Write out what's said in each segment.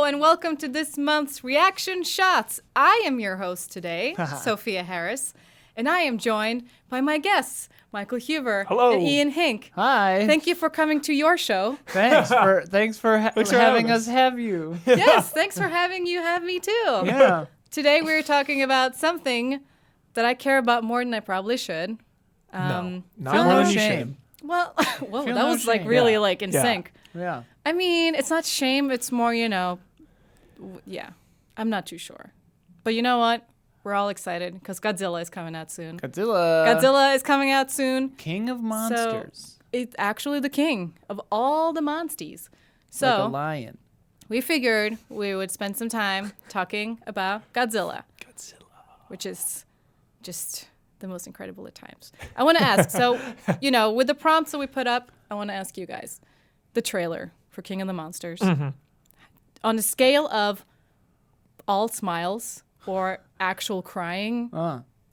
Hello and welcome to this month's Reaction Shots. I am your host today, Sofia Hariz, and I am joined by my guests, Michael Huber and Ian Hink. Hi. Thank you for coming to your show. Thanks for having us have you. Yes, thanks for having you have me too. Yeah. Today we're talking about something that I care about more than I probably should. Not Feel more no than shame. Well, whoa, Feel that no was like shame. really Yeah. like in Yeah. sync. Yeah. I mean, it's not shame. It's more, yeah, I'm not too sure. But you know what? We're all excited because Godzilla is coming out soon. Godzilla is coming out soon. King of monsters. So it's actually the king of all the monsties. So like a lion. we figured we would spend some time talking about Godzilla, which is just the most incredible at times. I want to ask, so, with the prompts that we put up, I want to ask you guys, the trailer for King of the Monsters, on a scale of all smiles or actual crying,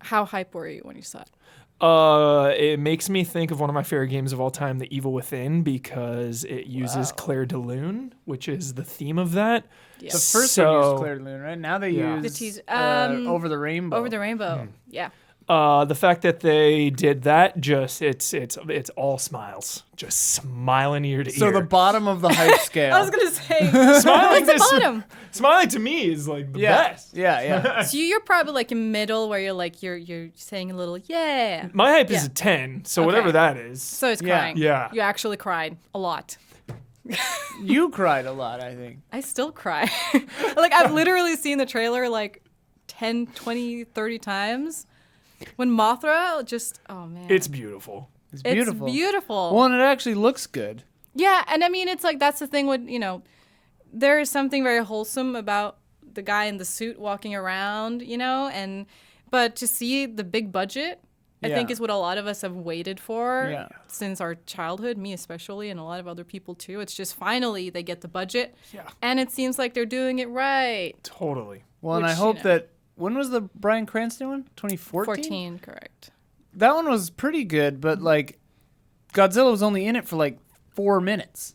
how hype were you when you saw it? It makes me think of one of my favorite games of all time, The Evil Within, because it uses Claire de Lune, which is the theme of that. Yeah. The first one used Claire de Lune, right? Now they use The teaser- Over the Rainbow. Over the Rainbow, yeah. The fact that they did that, it's all smiles, just smiling ear to ear. So the bottom of the hype scale. I was going to say, smiling it's the bottom. Smiling to me is like the yeah. best. Yeah. So you're probably like in middle where you're like, you're saying a little, yeah. My hype is Yeah. a 10, so Okay. whatever that is. So it's Yeah. crying. Yeah. You actually cried a lot. You cried a lot, I think. I still cry. Like, I've literally seen the trailer like 10, 20, 30 times. When Mothra just, oh man. It's beautiful. It's beautiful. It's beautiful. Well, and it actually looks good. Yeah, and I mean, it's like, that's the thing with, there is something very wholesome about the guy in the suit walking around, but to see the big budget, I think Yeah. is what a lot of us have waited for Yeah. since our childhood, me especially, and a lot of other people too. It's just finally they get the budget, Yeah. and it seems like they're doing it right. Totally. Well, and I Which, hope that, when was the Bryan Cranston one? 2014? 14, correct. That one was pretty good, but like Godzilla was only in it for like 4 minutes.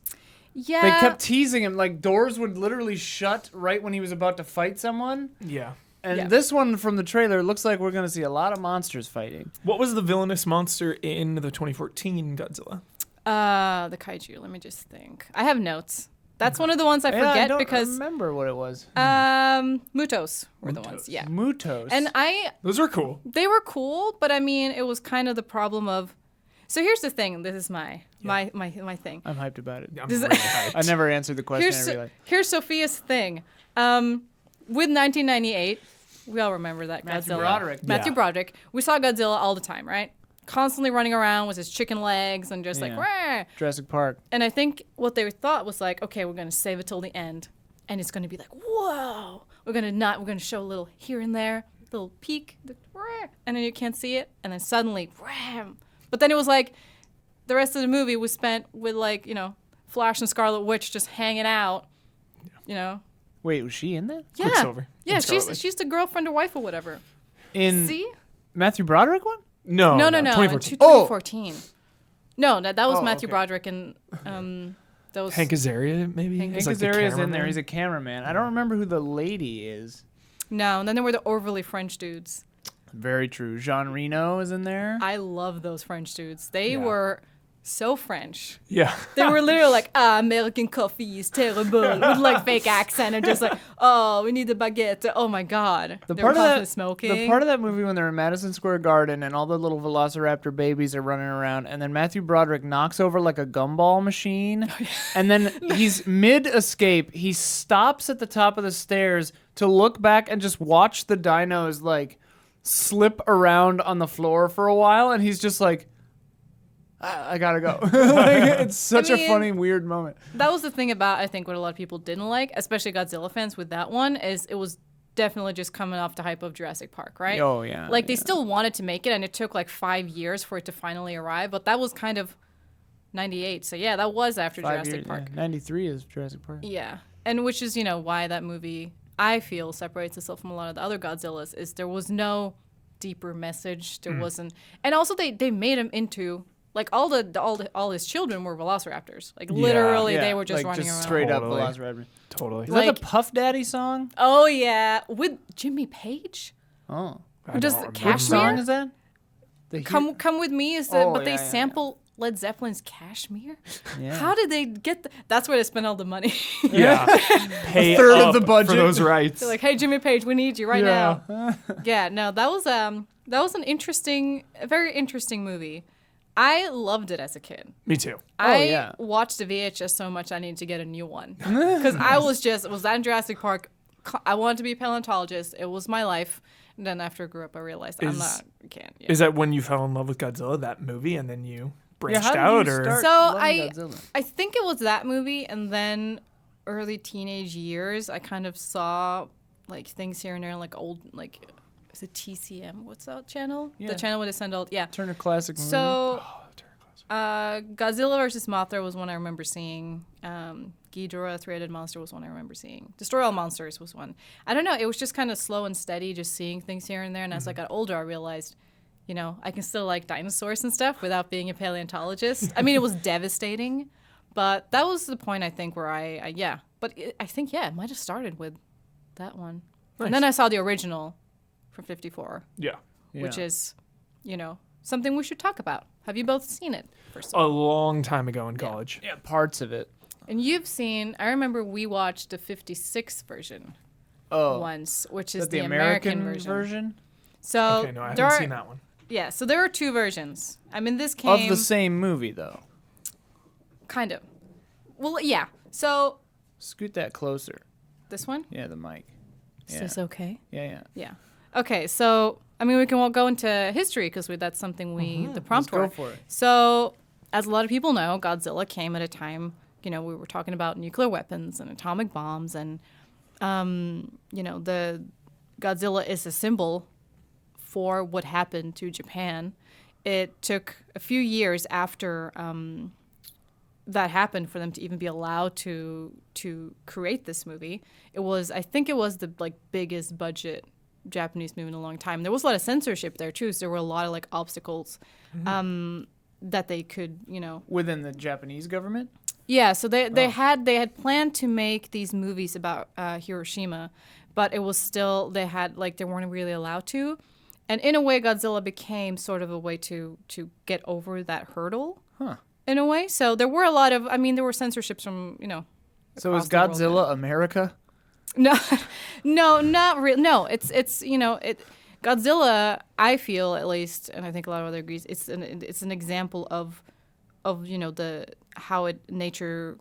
Yeah. They kept teasing him, like doors would literally shut right when he was about to fight someone. Yeah. And Yeah. this one from the trailer looks like we're going to see a lot of monsters fighting. What was the villainous monster in the 2014 Godzilla? The kaiju. Let me just think. I have notes. That's one of the ones I Yeah, forget I don't because remember what it was. Mutos were the ones. Mutos. Yeah. Mutos. And Those are cool. they were cool, but I mean, it was kind of the problem of. So here's the thing. This is my thing. I'm hyped about it. I'm Does it- really hyped. I never answered the question. I Here's realized. here's Sophia's thing. With 1998, we all remember that Matthew Godzilla. Broderick. Matthew Yeah. Broderick. We saw Godzilla all the time, right? Constantly running around with his chicken legs and just like, Yeah. Rah! Jurassic Park. And I think what they thought was like, okay, we're gonna save it till the end, and it's gonna be like, whoa, we're gonna show a little here and there, little peek, and then you can't see it, and then suddenly, ram. But then it was like, the rest of the movie was spent with like, Flash and Scarlet Witch just hanging out, Wait, was she in that? Yeah, Quicksilver yeah, and Scarlet Witch. she's the girlfriend or wife or whatever. In See? Matthew Broderick one? No, No, 2014. 2014. No, that was Oh, Matthew okay. Broderick and that was Hank Azaria, maybe? Hank Is Hank like the Azaria's in there. cameraman? He's a cameraman. I don't remember who the lady is. No, and then there were the overly French dudes. Very true. Jean Reno is in there. I love those French dudes. They Yeah. were so French. Yeah. They were literally like, American coffee is terrible, with like fake accent and just like, oh, we need the baguette. Oh my God. The They part were of constantly that, smoking. the part of that movie when they're in Madison Square Garden and all the little Velociraptor babies are running around, and then Matthew Broderick knocks over like a gumball machine, and then he's mid escape. He stops at the top of the stairs to look back and just watch the dinos like slip around on the floor for a while, and he's just like, I gotta go. Like, it's such a mean, funny, weird moment. That was the thing about, I think, what a lot of people didn't like, especially Godzilla fans with that one, is it was definitely just coming off the hype of Jurassic Park, right? Oh, yeah. Like, they yeah. still wanted to make it, and it took like 5 years for it to finally arrive, but that was kind of 98. So, yeah, that was after 5 Jurassic years, Park. yeah. 93 is Jurassic Park. Yeah. And which is, why that movie, I feel, separates itself from a lot of the other Godzillas, is there was no deeper message. There wasn't. And also, they made him into Like all his children were velociraptors. Like literally, they were just running around. Straight up Totally. velociraptor. Totally. Is that the Puff Daddy song? Oh yeah, with Jimmy Page. Oh. I Does don't remember. Which song Kashmir? is that? Come with me is the, Oh, but they yeah. sample Led Zeppelin's Kashmir. Yeah. How did they get? That's where they spent all the money. Yeah. Pay A third of up the budget. for those rights. They're like, hey Jimmy Page, we need you right Yeah. now. Yeah, no, that was a very interesting movie. I loved it as a kid. Me too. I watched the VHS so much I needed to get a new one because I was that in Jurassic Park. I wanted to be a paleontologist. It was my life. And then after I grew up, I realized I can't. Yeah. Is that when you fell in love with Godzilla, that movie, and then you branched how did out, you or start So loving Godzilla? I think it was that movie, and then early teenage years, I kind of saw like things here and there, like old, like is it TCM? What's that channel? Yeah. The channel where they send all, yeah. Turner Classic movie. So, Godzilla versus Mothra was one I remember seeing. Ghidorah, Three-Headed Monster was one I remember seeing. Destroy All Monsters was one. I don't know. It was just kind of slow and steady, just seeing things here and there. And as I got older, I realized, I can still like dinosaurs and stuff without being a paleontologist. I mean, it was devastating, but that was the point I think where I think it might have started with that one. Nice. And then I saw the original from '54, yeah, which is, something we should talk about. Have you both seen it? First of a all? long time ago in college. yeah, parts of it. And you've seen, I remember we watched the 56 version once, which is the American version. So Okay, no, I haven't seen that one. Yeah, so there are two versions. I mean, this came... Of the same movie, though. Kind of. Well, yeah. So... Scoot that closer. This one? Yeah, the mic. Is Yeah. this okay? Yeah. Yeah. Okay, so, I mean, we can all go into history because that's something the prompt Let's go for. for it. So, as a lot of people know, Godzilla came at a time... we were talking about nuclear weapons and atomic bombs, and the Godzilla is a symbol for what happened to Japan. It took a few years after that happened for them to even be allowed to create this movie. I think it was the biggest budget Japanese movie in a long time. There was a lot of censorship there too, so there were a lot of obstacles that they could Within the Japanese government? Yeah, so they had planned to make these movies about Hiroshima, but it was still they weren't really allowed to, and in a way Godzilla became sort of a way to get over that hurdle. Huh. In a way, so there were a lot of there were censorships from So is across the world. Godzilla America? No, not real. No, it's Godzilla. I feel at least, and I think a lot of other agrees. It's an example of how nature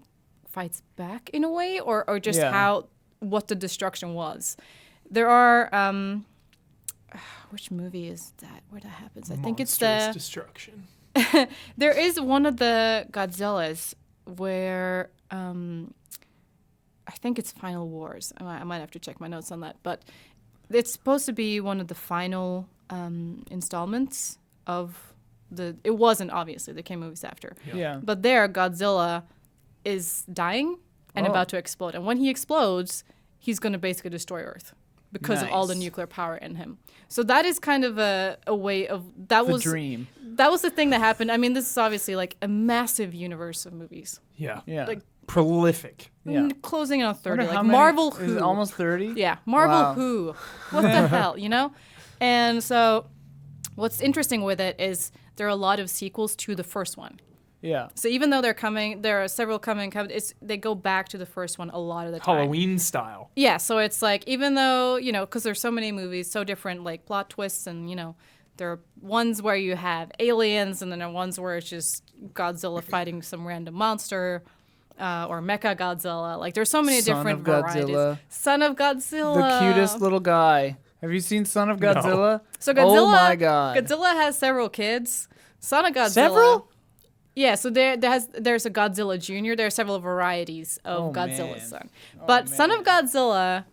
fights back in a way, or just what the destruction was. There are which movie is that where that happens? I think it's Monstrous the destruction. there is one of the Godzillas where I think it's Final Wars. I might have to check my notes on that, but it's supposed to be one of the final installments of it wasn't, obviously. There came movies after. Yeah. But there, Godzilla is dying and about to explode. And when he explodes, he's going to basically destroy Earth because of all the Nice. nuclear power in him. So that is kind of a way of... That The was dream. That was the thing that happened. I mean, this is obviously a massive universe of movies. Yeah. Yeah. Prolific. Yeah. Closing in on 30. Wonder Like how many- Marvel Is it Who. almost 30? Yeah, Marvel Wow. Who. What the hell, And so what's interesting with it is there are a lot of sequels to the first one. Yeah. So even though there are several coming, they go back to the first one a lot of the time. Halloween style. Yeah, so it's even though, because there's so many movies, so different, plot twists, and, there are ones where you have aliens, and then there are ones where it's just Godzilla fighting some random monster, or Mecha Godzilla. There's so many Son different of varieties. Godzilla. Son of Godzilla. The cutest little guy. Have you seen Son of No. Godzilla? So Godzilla, Oh my god. Godzilla has several kids. Son of Godzilla. Several? Yeah, so there's a Godzilla Jr. There are several varieties of Oh, Godzilla's man. son. But Son of Godzilla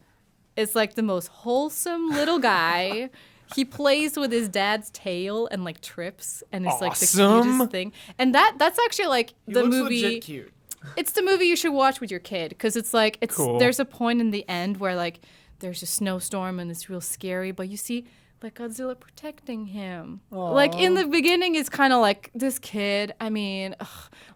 is the most wholesome little guy. He plays with his dad's tail and trips, and it's the Awesome. cutest thing. And that's actually He the looks movie. legit cute. It's the movie you should watch with your kid because it's Cool. there's a point in the end where there's a snowstorm and it's real scary, but you see like Godzilla protecting him. Like in the beginning, it's kind of like this kid. I mean,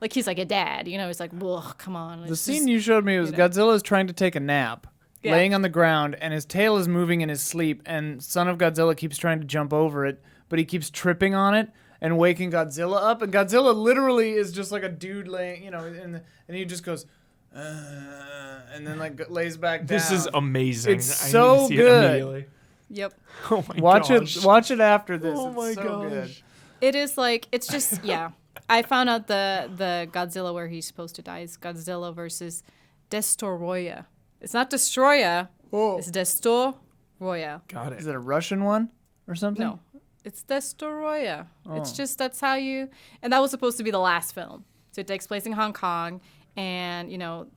like he's like a dad, you know. He's like, ugh, come on. The scene you showed me was Godzilla is trying to take a nap, laying on the ground, and his tail is moving in his sleep, and Son of Godzilla keeps trying to jump over it, but he keeps tripping on it and waking Godzilla up, and Godzilla literally is just like a dude laying, you know, and he just goes, and then like lays back down. This is amazing. It's I so need to see good. It immediately. Yep. Oh my Watch gosh. it. Watch it after this. Oh it's my so gosh. good. It is like, it's just, yeah. I found out the Godzilla where he's supposed to die is Godzilla versus Destoroyah. It's not Destroyer. Oh. It's Destoroyah. Got it. Is it a Russian one or something? No, it's Destoroyah. It's Oh. just, that's how you, and that was supposed to be the last film. So it takes place in Hong Kong, and, you know,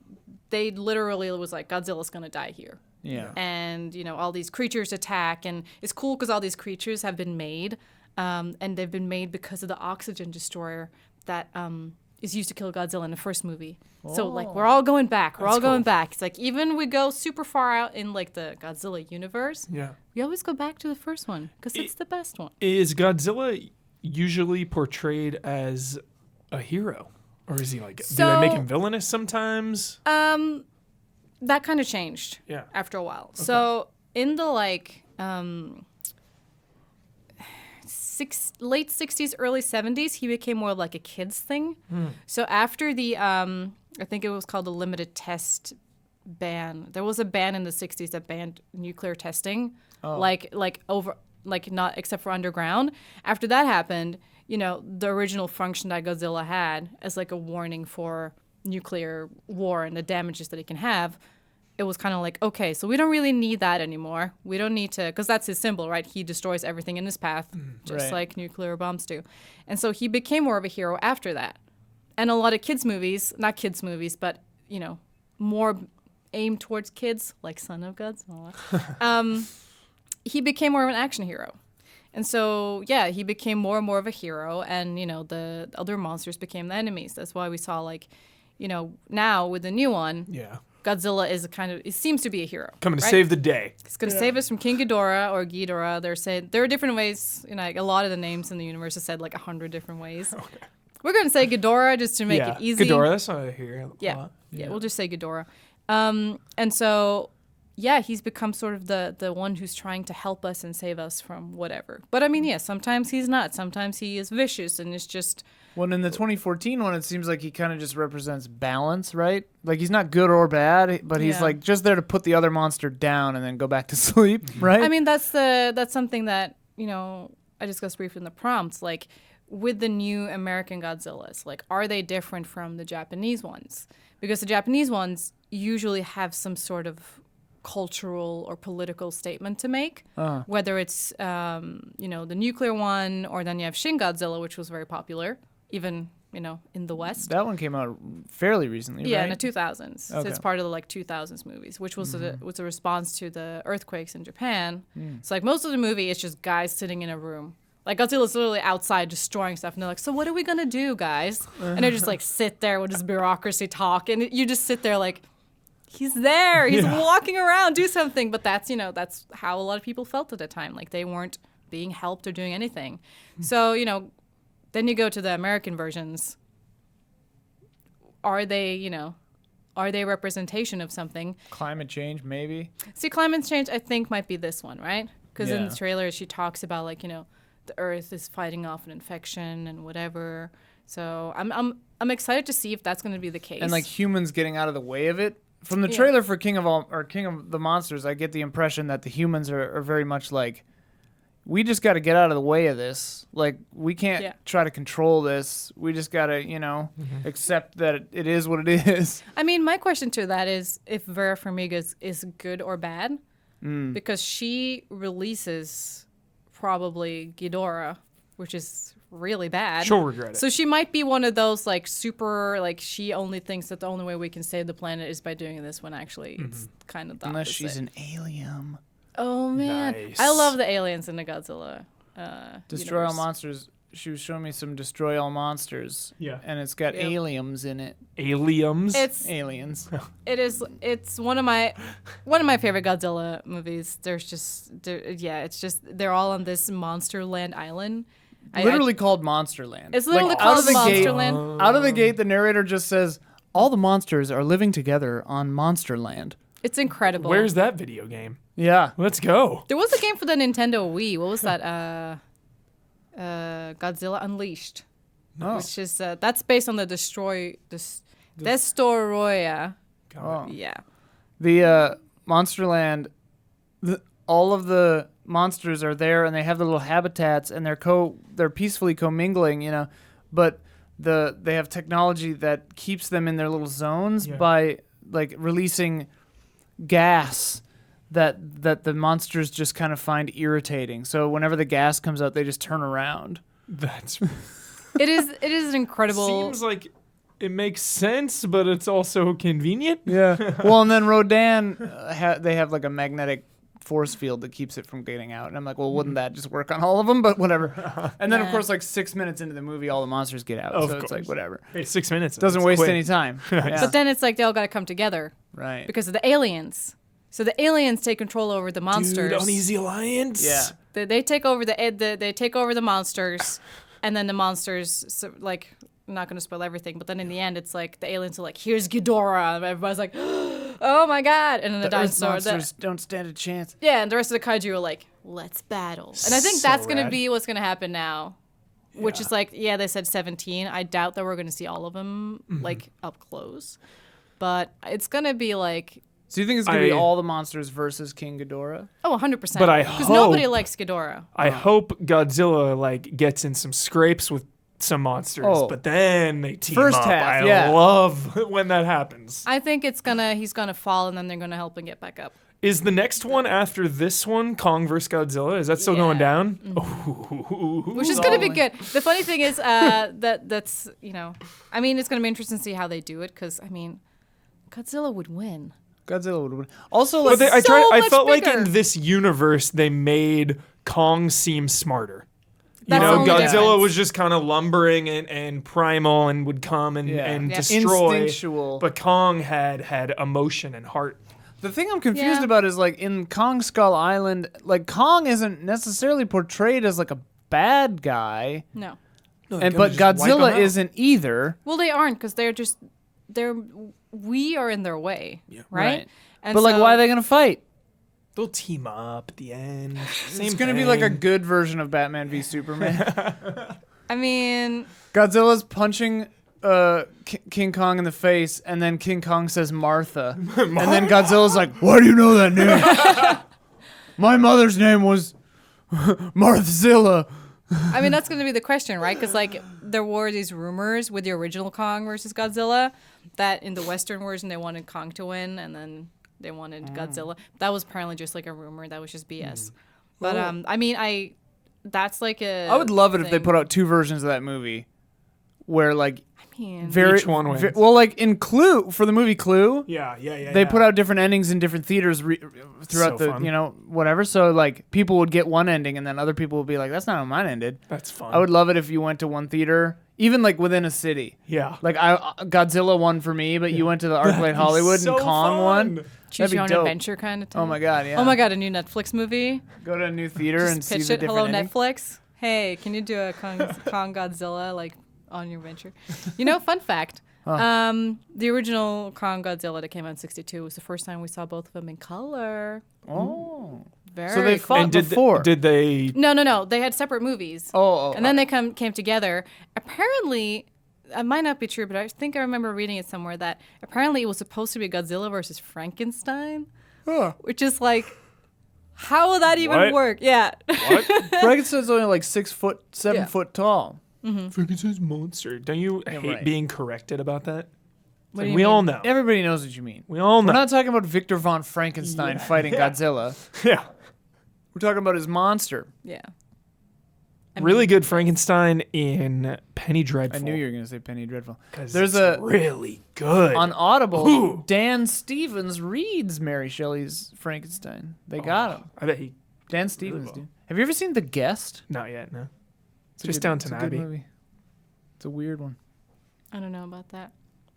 they literally was like, Godzilla's going to die here. Yeah. And, you know, all these creatures attack, and it's cool because all these creatures have been made, and they've been made because of the oxygen destroyer that is used to kill Godzilla in the first movie. So, like, we're all going back. We're all going back. It's like, even we go super far out in, like, the Godzilla universe, Yeah. we always go back to the first one because it's the best one. Is Godzilla usually portrayed as a hero? Or is he like, do they make him villainous sometimes? That kind of changed Yeah. after a while. So in the like late 60s, early 70s, he became more like a kid's thing. So after the I think it was called the limited test ban. There was a ban in the 60s that banned nuclear testing, like not except for underground. After that happened, you know, the original function that Godzilla had as like a warning for nuclear war and the damages that it can have, it was kind of like, okay, so we don't really need that anymore. We don't need to, because that's his symbol, right? He destroys everything in his path, just Right. like nuclear bombs do. And so he became more of a hero after that. And a lot of kids' movies, not kids' movies, but, you know, more aimed towards kids, like Son of Godzilla, he became more of an action hero. And so, yeah, he became more and more of a hero, and, you know, the other monsters became the enemies. That's why we saw, like, you know, now with the new one, Yeah. Godzilla is a kind of, it seems to be a hero. Coming to right? save the day. He's going to save us from King Ghidorah or Ghidorah. They're saying, there are different ways, you know, like a lot of the names in the universe are said like 100 different ways. Okay. We're going to say Ghidorah just to make it easy. Ghidorah, that's what I hear a Yeah. lot. Yeah, we'll just say Ghidorah. And so, yeah, he's become sort of the one who's trying to help us and save us from whatever. But I mean, yeah, sometimes he's not. Sometimes he is vicious and it's just... Well, in the 2014 one, it seems like he kind of just represents balance, right? Like he's not good or bad, but he's Yeah. like just there to put the other monster down and then go back to sleep, right? I mean, that's something that, you know, I discussed briefly in the prompts. Like, with the new American Godzillas, like, are they different from the Japanese ones? Because the Japanese ones usually have some sort of cultural or political statement to make, whether it's, you know, the nuclear one, or then you have Shin Godzilla, which was very popular, even, you know, in the West. That one came out fairly recently, Yeah, right? in the 2000s. So Okay. it's part of the like 2000s movies, which was a response to the earthquakes in Japan. So like most of the movie, it's just guys sitting in a room. Like Godzilla's literally outside destroying stuff, and they're like, "So what are we gonna do, guys?" And they just like sit there with this bureaucracy talk, and you just sit there like, he's there, he's walking around, do something. But that's, you know, that's how a lot of people felt at the time. Like they weren't being helped or doing anything. So, you know, then you go to the American versions. Are they, you know, are they a representation of something? Climate change, maybe. See, climate change, I think, might be this one, right? Because in Yeah. the trailer, she talks about, like, you know, the Earth is fighting off an infection and whatever. So I'm excited to see if that's going to be the case. And like humans getting out of the way of it. From the Yeah. trailer for King of the Monsters, I get the impression that the humans are very much like, we just got to get out of the way of this. Like, we can't try to control this. We just got to, you know, accept that it is what it is. I mean, my question to that is if Vera Farmiga is good or bad, because she releases probably Ghidorah, which is really bad. She'll regret it. So she might be one of those like super, like she only thinks that the only way we can save the planet is by doing this, when actually it's kind of the Unless opposite. she's an alien. Oh man, Nice. I love the aliens in the Godzilla. Destroy all monsters. she was showing me some Destroy All Monsters. Yeah. And it's got Yep. aliens in it. Aliens. Aliens. It's one of my favorite Godzilla movies. It's just they're all on this Monsterland island. Literally called Monsterland. It's literally Like, called out of the gate- Monsterland. Out of the gate, the narrator just says, all the monsters are living together on Monsterland. It's incredible. Where's that video game? Yeah. Let's go. There was a game for the Nintendo Wii. What was that? Godzilla Unleashed, Oh. which is that's based on the Destoroyah. Oh. Yeah. The Monsterland, all of the monsters are there, and they have the little habitats, and they're peacefully commingling, you know, but they have technology that keeps them in their little zones by like releasing gas that the monsters just kind of find irritating. So whenever the gas comes out, they just turn around. That's It is an incredible. seems like it makes sense, but it's also convenient. Yeah. Well, and then Rodan, they have like a magnetic force field that keeps it from getting out. And I'm like, well, wouldn't that just work on all of them? But whatever. And then, of Yeah. course, like 6 minutes into the movie, all the monsters get out. Of So it's like, course. whatever. Hey, 6 minutes. Doesn't That's waste quick. any time. Yeah. But then it's like they all got to come together Right. because of the aliens. So the aliens take control over the monsters. Dude, Uneasy Alliance. Yeah. They take over they take over the monsters, and then the monsters like. I'm not gonna spoil everything, but then in the end, it's like the aliens are like, "Here's Ghidorah," and everybody's like, "Oh my god!" And then the The Earth dinosaur, monsters don't stand a chance. and the rest of the kaiju are like, "Let's battle." And I think So that's gonna rad. be what's gonna happen now, which is like, they said 17. I doubt that we're gonna see all of them like up close, but it's gonna be like, So you think it's going to be I- all the monsters versus King Ghidorah? 100%. But I because nobody hope- likes Ghidorah. I hope Godzilla like gets in some scrapes with some monsters, Oh. but then they team First up. half, I yeah. love when that happens. I think he's gonna fall, and then they're gonna help him get back up. Is the next one after this one Kong vs. Godzilla? Is that still Yeah. going down? Which is going to be good. The funny thing is that's, I mean, it's going to be interesting to see how they do it because, I mean, Godzilla would win. Godzilla would win. Also, But like, they, I so I much felt like bigger. in this universe they made Kong seem smarter. That's You the know, only Godzilla difference. was just kind of lumbering and primal and would come and Yeah. and Yeah. destroy. Instinctual. But Kong had emotion and heart. the thing I'm confused Yeah. about is like in Kong Skull Island, like Kong isn't necessarily portrayed as like a bad guy, No. but Godzilla isn't either. Well, they aren't because we are in their way, right? Right. And But like, so- why are they gonna fight? They'll team up at the end. Same It's gonna be like a thing. good version of Batman v Superman. I mean, Godzilla's punching King Kong in the face, and then King Kong says Martha, and then Godzilla's like, "Why do you know that name? My mother's name was Marthzilla." that's going to be the question, right? Because like there were these rumors with the original Kong versus Godzilla that in the Western version they wanted Kong to win, and then they wanted Godzilla. That was apparently just like a rumor. That was just BS. But I mean, that's like a. I would love it if they thing. put out two versions of that movie, where like I mean, very Each one wins. well, like in Clue for the movie Clue. Yeah. They put out different endings in different theaters throughout So the fun. whatever. So like people would get one ending, and then other people would be like, "That's not how mine ended." That's fun. I would love it if you went to one theater, even like within a city. Yeah. Like Godzilla won for me, but you went to the ArcLight Hollywood so and Kong fun. won. choose That'd be your own dope. adventure kind of thing. Oh my god, yeah. Oh my god, a new Netflix movie. Go to a new theater and Just see pitch the it. different Hello, ending. Netflix. Hey, can you do a Kong Godzilla like on your venture? Fun fact. The original Kong Godzilla that came out in '62 was the first time we saw both of them in color. Oh. Very So they cool. fought And did before. did they? No. They had separate movies. Oh. And then they came together. Apparently, it might not be true, but I think I remember reading it somewhere that apparently it was supposed to be Godzilla versus Frankenstein, Huh. which is like, how would that even What? work? Yeah. Frankenstein's only like 6 foot, 7 Yeah. foot tall. Frankenstein's monster. Don't you hate right. being corrected about that? What do you We all mean? know. Everybody knows what you mean. We all know. We're not talking about Victor von Frankenstein fighting Godzilla. yeah. We're talking about his monster. Yeah. Really good Frankenstein in Penny I Dreadful. knew you were going to say Penny Dreadful. 'Cause There's it's a really good. on Audible. Ooh. Dan Stevens reads Mary Shelley's Frankenstein. They got him. I bet he. Dan Stevens, well. dude. Have you ever seen The Guest? Not yet. No. Just Downton it's a good Abbey. movie. It's a weird one. I don't know about that.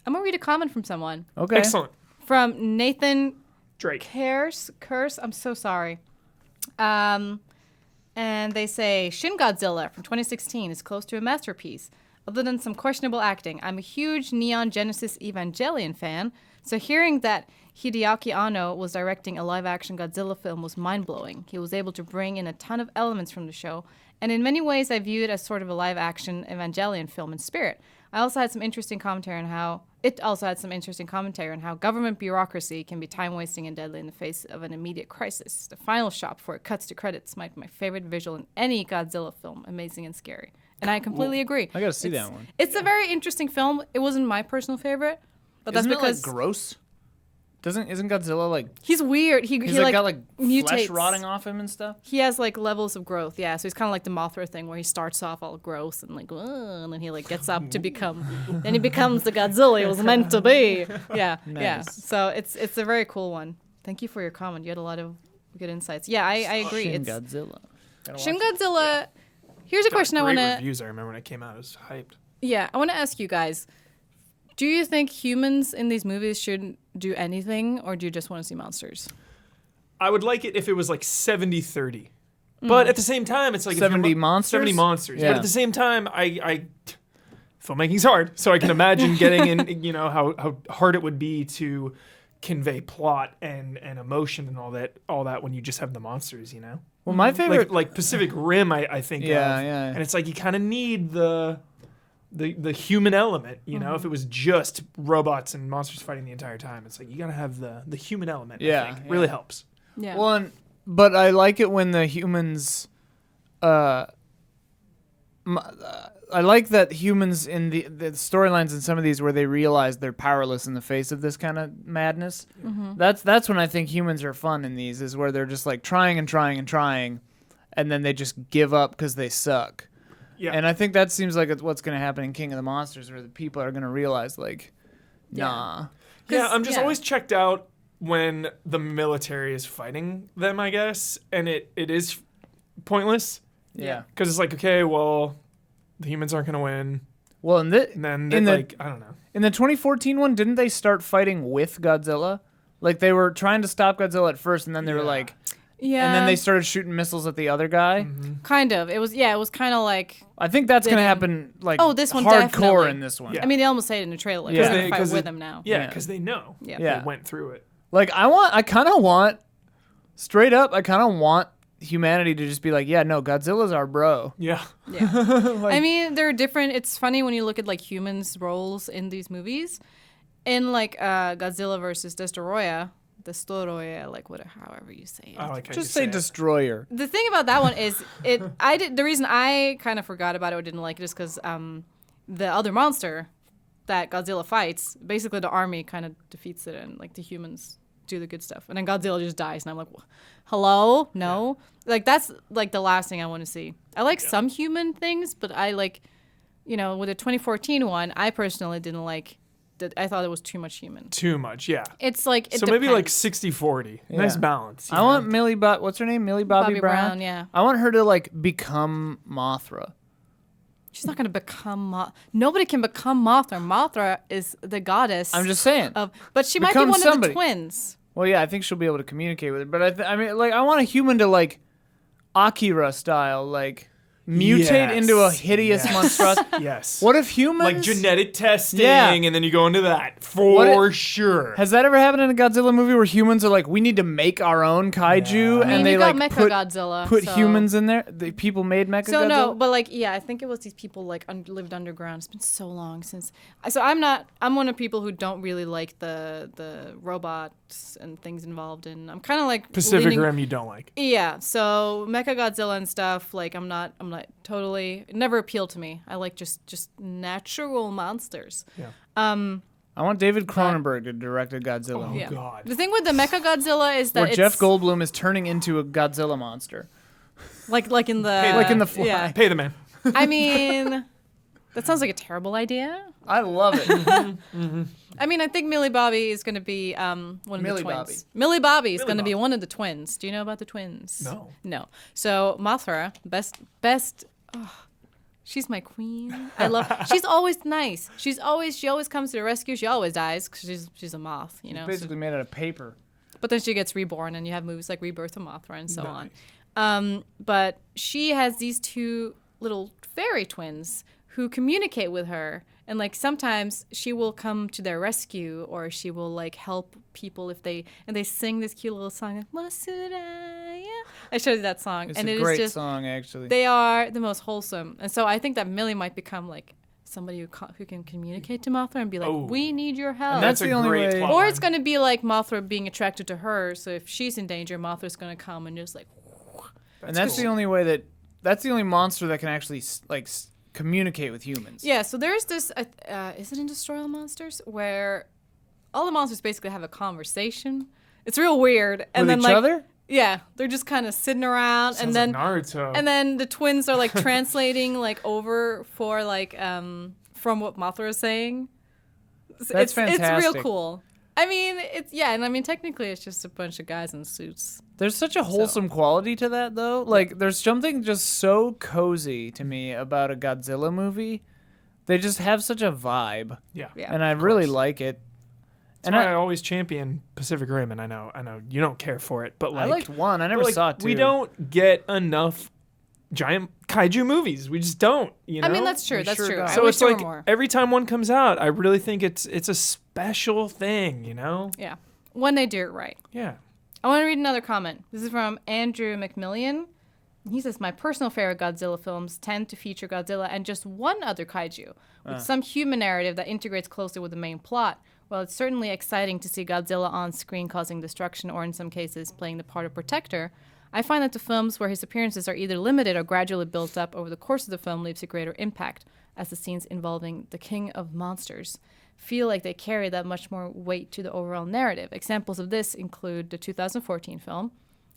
I'm gonna read a comment from someone. Okay. Excellent. From Nathan Drake. Curse. I'm so sorry. And they say Shin Godzilla from 2016 is close to a masterpiece. Other than some questionable acting, I'm a huge Neon Genesis Evangelion fan, so hearing that Hideaki Anno was directing a live-action Godzilla film was mind-blowing. He was able to bring in a ton of elements from the show, and in many ways I view it as sort of a live-action Evangelion film in spirit. It also had some interesting commentary on how government bureaucracy can be time-wasting and deadly in the face of an immediate crisis. The final shot before it cuts to credits might be my favorite visual in any Godzilla film, amazing and scary. And I completely agree. I gotta see that one. It's a very interesting film. It wasn't my personal favorite, but Isn't that's because it, like, gross? Isn't Godzilla like? he's weird. He He's got like mutates. flesh rotting off him and stuff. He has like levels of growth. Yeah, so he's kind of like the Mothra thing, where he starts off all gross and like, and then he like gets up to become, then he becomes the Godzilla he was meant to be. Yeah, yeah. Nice. So it's a very cool one. Thank you for your comment. You had a lot of good insights. Yeah, I agree. Shin It's Godzilla. Shin Godzilla. Here's a question I Great want to. reviews. I remember when it came out. It was hyped. Yeah, I want to ask you guys. Do you think humans in these movies shouldn't do anything, or do you just want to see monsters? I would like it if it was like 70-30. But at the same time, it's like 70 monsters? 70 monsters. Yeah. But at the same time, filmmaking's hard. So I can imagine getting in, how hard it would be to convey plot and emotion and all that when you just have the monsters, Well, my favorite. like Pacific Rim, I think Yeah, of. yeah. And it's like you kind of need the human element, if it was just robots and monsters fighting the entire time. It's like you got to have the human element, Yeah, I think. yeah. Really helps. Yeah. Well, but I like it when the humans. I like that humans in the storylines in some of these where they realize they're powerless in the face of this kind of madness. Mm-hmm. That's when I think humans are fun in these, is where they're just like trying and trying and trying, and then they just give up because they suck. Yeah. And I think that seems like it's what's going to happen in King of the Monsters, where the people are going to realize, like, nah. Yeah, I'm just yeah. always checked out when the military is fighting them, I guess, and it is pointless Yeah. because it's like, okay, well, the humans aren't going to win, Well, and then I don't know. in the 2014 one, didn't they start fighting with Godzilla? Like, they were trying to stop Godzilla at first, and then they were Yeah. like, yeah. and then they started shooting missiles at the other guy. kind of. It was kind of like. I think that's going to Didn't- happen, like, Oh, this one hardcore definitely. in this one. Yeah. I mean, they almost say it in the trailer. Like, Yeah. we're gonna fight 'Cause with it- them now. Yeah, Yeah. because they know. Yeah. Yeah. They went through it. Like, I kind of want, straight up, I kind of want humanity to just be like, yeah, no, Godzilla's our bro. Yeah. Yeah. I mean, they're different. It's funny when you look at like humans' roles in these movies. In like Godzilla versus Destoroyah, like however you say it. I like how Just you say it. Destroyer. The thing about that one is the reason I kind of forgot about it or didn't like it is because the other monster that Godzilla fights, basically the army kind of defeats it and like the humans do the good stuff. And then Godzilla just dies and I'm like, hello? No? Like that's like the last thing I want to see. I like some human things, but I like, with the 2014 one, I personally didn't like that. I thought it was too much human. Too much, yeah. It's like, it So maybe like depends. 60-40. Nice Yeah. balance. I want Millie what's her name? Millie Bobby, Bobby Brown, yeah. I want her to, like, become Mothra. She's not going to become nobody can become Mothra. Mothra is the goddess. I'm just saying. But she might be Become one somebody. of the twins. Well, yeah, I think she'll be able to communicate with it. But I mean, like, I want a human to, like, Akira style, like, mutate Yes. into a hideous Yes. monstrosity. Yes. What if humans? Like genetic testing, Yeah. and then you go into that. What For sure. Has that ever happened in a Godzilla movie where humans are like, we need to make our own kaiju, Yeah. I and mean, they you got like Mechagodzilla. put so. humans in there? The people made Mechagodzilla. So no, but like I think it was these people like lived underground. It's been so long since. So I'm one of people who don't really like the robots and things involved in. I'm kind of like Pacific leaning- Rim you don't like. Yeah, so Mechagodzilla and stuff, like I'm not totally, it never appealed to me. I like just natural monsters. Yeah. I want David Cronenberg to direct a Godzilla. Oh, Yeah. God. The thing with the Mechagodzilla is that Where it's Jeff Goldblum is turning into a Godzilla monster. like in the Like in The Fly. Yeah. Pay the man. I mean, that sounds like a terrible idea. I love it. I mean, I think Millie Bobby is going to be one of Millie the twins. Bobby. Millie Bobby is Millie going to be Bobby. one of the twins. Do you know about the twins? No. No. So Mothra, best. She's my queen. I love. She's always nice. She always comes to the rescue. She always dies because she's a moth, you know. Basically made out of paper. But then she gets reborn, and you have movies like Rebirth of Mothra and so on. But she has these two little fairy twins who communicate with her, and like sometimes she will come to their rescue, or she will like help people if they sing this cute little song. I showed you that song, It's and a it great is just song, actually. they are the most wholesome, and so I think that Millie might become like somebody who can communicate to Mothra and be like, "We need your help." And that's the only great way. plot Or line. it's going to be like Mothra being attracted to her, so if she's in danger, Mothra's going to come and just like. And that's cool. the only way that. That's the only monster that can actually communicate with humans. Yeah, so there's this. Is it in Destroy All Monsters where all the monsters basically have a conversation? It's real weird. And With then each like, other? yeah, they're just kind of sitting around, Sounds and then like Naruto. and then the twins are like translating like over for like from what Mothra is saying. That's fantastic. It's real cool. I mean, and I mean technically it's just a bunch of guys in suits. There's such a wholesome quality to that, though. Like, there's something just so cozy to me about a Godzilla movie. They just have such a vibe, yeah. Yeah. and I really like it. That's why I always champion Pacific Rim, and I know you don't care for it, but like I liked one. I never but, like, saw two. We don't get enough giant kaiju movies. We just don't. You know. I mean, that's true. We That's sure true. don't. I So wish it's there were like more. every time one comes out, I really think it's a special thing. You know. Yeah, when they do it right. Yeah. I want to read another comment. This is from Andrew McMillian. He says, my personal favorite Godzilla films tend to feature Godzilla and just one other kaiju, with some human narrative that integrates closely with the main plot. While it's certainly exciting to see Godzilla on screen causing destruction or in some cases playing the part of protector, I find that the films where his appearances are either limited or gradually built up over the course of the film leaves a greater impact, as the scenes involving the King of Monsters feel like they carry that much more weight to the overall narrative. Examples of this include the 2014 film,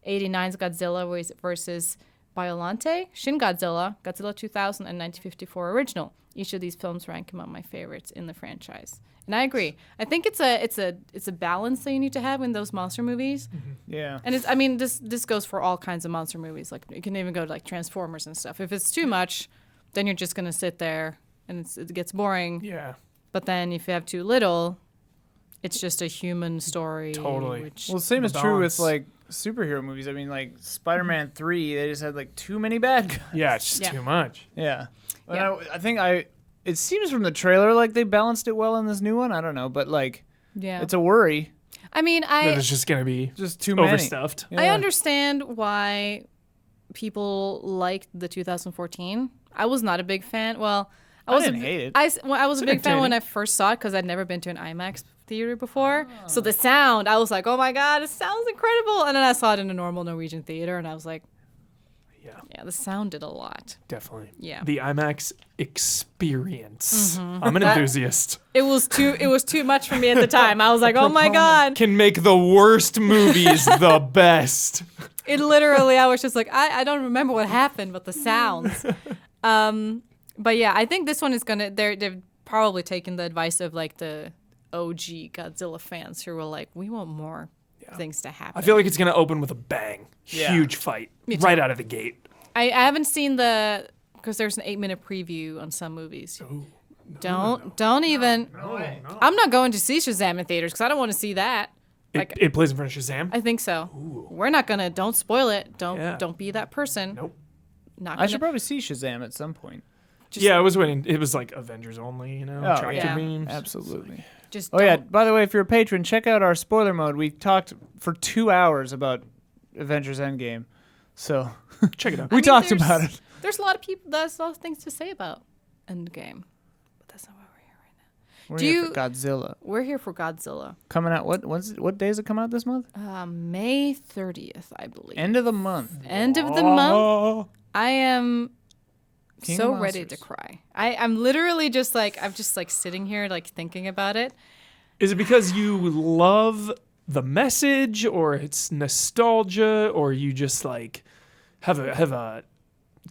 89's Godzilla versus Biollante, Shin Godzilla, Godzilla 2000, and 1954 original. Each of these films rank among my favorites in the franchise. And I agree. I think it's a balance that you need to have in those monster movies. Yeah. And this goes for all kinds of monster movies. Like you can even go to like Transformers and stuff. If it's too much, then you're just gonna sit there and it gets boring. Yeah. But then if you have too little, it's just a human story. Totally. Which, Well, same The is true with balance. like superhero movies. I mean, like Spider-Man 3, they just had like too many bad guys. Yeah. It's just Yeah. too much. Yeah. And Yeah. I think it seems from the trailer like they balanced it well in this new one. I don't know, but like yeah. it's a worry. I mean, That it's just gonna be Just too many. overstuffed. I Yeah. understand why people liked the 2014. I was not a big fan. Well, I didn't hate it. I was a big fan when entertaining. I first saw it because I'd never been to an IMAX theater before. So the sound, I was like, oh my God, it sounds incredible. And then I saw it in a normal Norwegian theater and I was like, yeah, the sound did a lot. Definitely. Yeah. The IMAX experience. I'm an enthusiast. It was too much for me at the time. I was like, oh my God. Can make the worst movies the best. It literally, I was just like, I don't remember what happened, but the sounds. But yeah, I think this one is they've probably taken the advice of like the OG Godzilla fans who were like, we want more things to happen. I feel like it's gonna open with a bang. Yeah. Huge fight Me too. right out of the gate. I haven't seen because there's an 8-minute preview on some movies. Don't even. No. I'm not going to see Shazam in theaters because I don't want to see that. It plays in front of Shazam. I think so. We're not gonna. Don't spoil it. Don't be that person. Nope. Not I gonna, should probably see Shazam at some point. Yeah, I was waiting. It was like Avengers only, you know, Oh, tractor yeah. beams. Absolutely. just. Oh yeah. don't- By the way, if you're a patron, check out our spoiler mode. We talked for 2 hours about Avengers Endgame, so Check it out. we I mean, talked there's- about it. There's a lot of people. There's a lot of things to say about Endgame, but that's not why we're here right now. We're Do here you- for Godzilla We're here for Godzilla. coming out. What day does it come out this month? May 30th, I believe. End of the month. End of the month. Oh. I am King so of ready to Monsters. cry. I'm literally just like sitting here like thinking about it. Is it because you love the message, or it's nostalgia, or you just like have a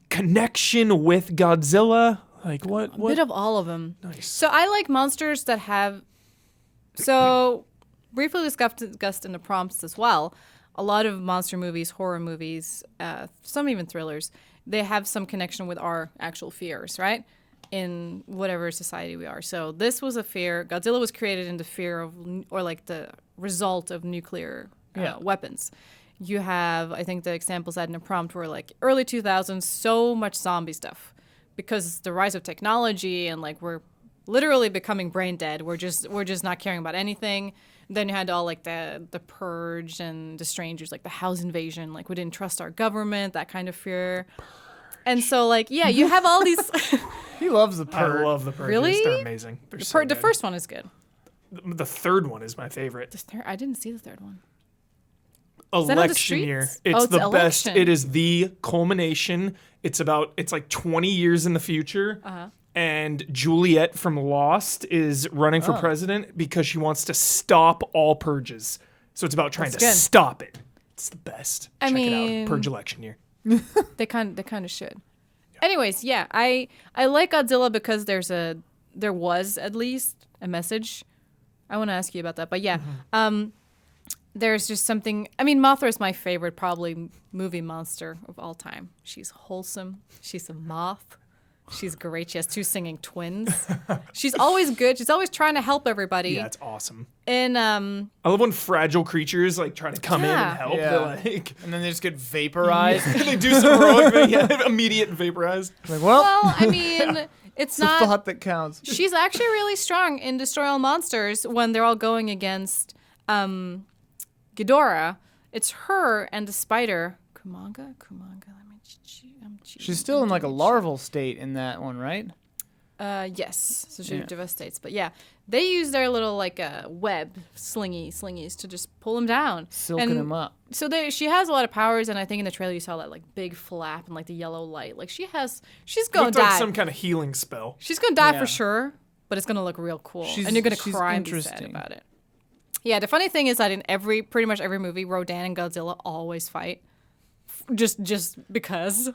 connection with Godzilla? Like what? A bit of all of them. Nice. So I like monsters that have. So briefly discussed in the prompts as well. A lot of monster movies, horror movies, some even thrillers, they have some connection with our actual fears, right? In whatever society we are. So this was a fear. Godzilla was created in the fear of, or like the result of nuclear weapons. You have, I think the examples I had in a prompt were like early 2000s, so much zombie stuff because the rise of technology and like we're literally becoming brain dead. We're just not caring about anything. Then you had all like the purge and the strangers, like the house invasion. Like we didn't trust our government, that kind of fear. And so like, yeah, you have all these. He loves the I purge. love the purges. Really? They're amazing. They're The first one is good. The third one is my favorite. I didn't see the third one. Is that on the Election year. streets? It's Oh, the best. election. It is the culmination. It's like 20 years in the future. Uh-huh. And Juliet from Lost is running for president because she wants to stop all purges. So it's about trying That's to good. stop it. It's the best. I Check it mean- out. Purge election year. They kind of should. Anyways, yeah, I like Godzilla because there was at least a message. I want to ask you about that, but yeah, there's just something. I mean, Mothra is my favorite probably movie monster of all time. She's wholesome. She's a moth. She's great. She has two singing twins. She's always good. She's always trying to help everybody. Yeah, it's awesome. And I love when fragile creatures like try to come in Yeah. and help. Yeah. They're like, And then they just get vaporized. they do some heroic thing. Yeah, immediate vaporized. Like, well, well, I mean, it's it's the not. thought that counts. She's actually really strong in Destroy All Monsters when they're all going against Ghidorah. It's her and the spider. Kumanga? Let me She's still in like a larval state in that one, right? yes. So she Yeah. devastates. But yeah, they use their little like web slingies to just pull him down. Silking And him up. So she has a lot of powers, and I think in the trailer you saw that like big flap and like the yellow light. Like she's gonna Looked die. like some kind of healing spell. She's gonna die Yeah. for sure, but it's gonna look real cool, She's- and you're gonna she's cry and be sad interesting. about it. Yeah, the funny thing is that in pretty much every movie, Rodan and Godzilla always fight, just because.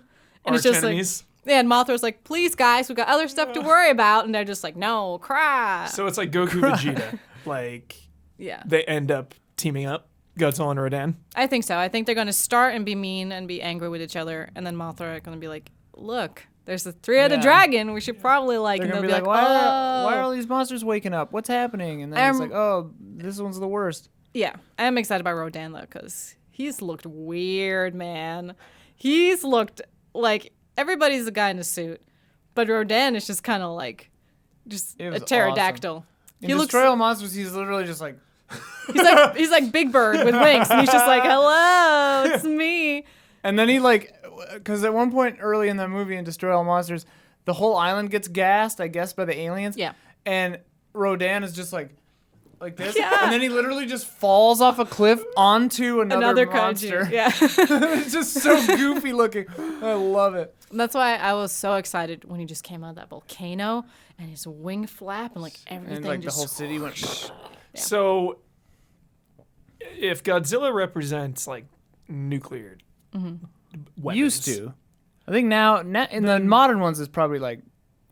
And Arch it's just enemies. like, yeah, and Mothra's like, please guys, we've got other stuff to worry about, and they're just like, no, cry. So it's like Goku Vegeta. Like Yeah, they end up teaming up, Godzilla and Rodan. I think so. I think they're gonna start and be mean and be angry with each other, and then Mothra are gonna be like, look, there's the three-headed Yeah. dragon. We should probably like. They're And gonna they'll be be like, oh. why are all these monsters waking up? What's happening? And then it's like, oh, this one's the worst. Yeah, I'm excited about Rodan though, because he's looked weird, man. He's looked like everybody's a guy in a suit, but Rodan is just kind of like just It a was pterodactyl. In He looks Destroy All Monsters, he's literally just like, he's like Big Bird with wings, and he's just like, hello, it's me. and then he like, because at one point early in the movie in Destroy All Monsters, the whole island gets gassed, I guess, by the aliens. Yeah. And Rodan is just like this, Yeah. and then he literally just falls off a cliff onto another monster. kaiju. Yeah. It's just so goofy looking. I love it. That's why I was so excited when he just came out of that volcano and his wing flap and like everything And like the just whole city went. Yeah. So if Godzilla represents like nuclear weapons, Used to. I think now in the modern ones, it's probably like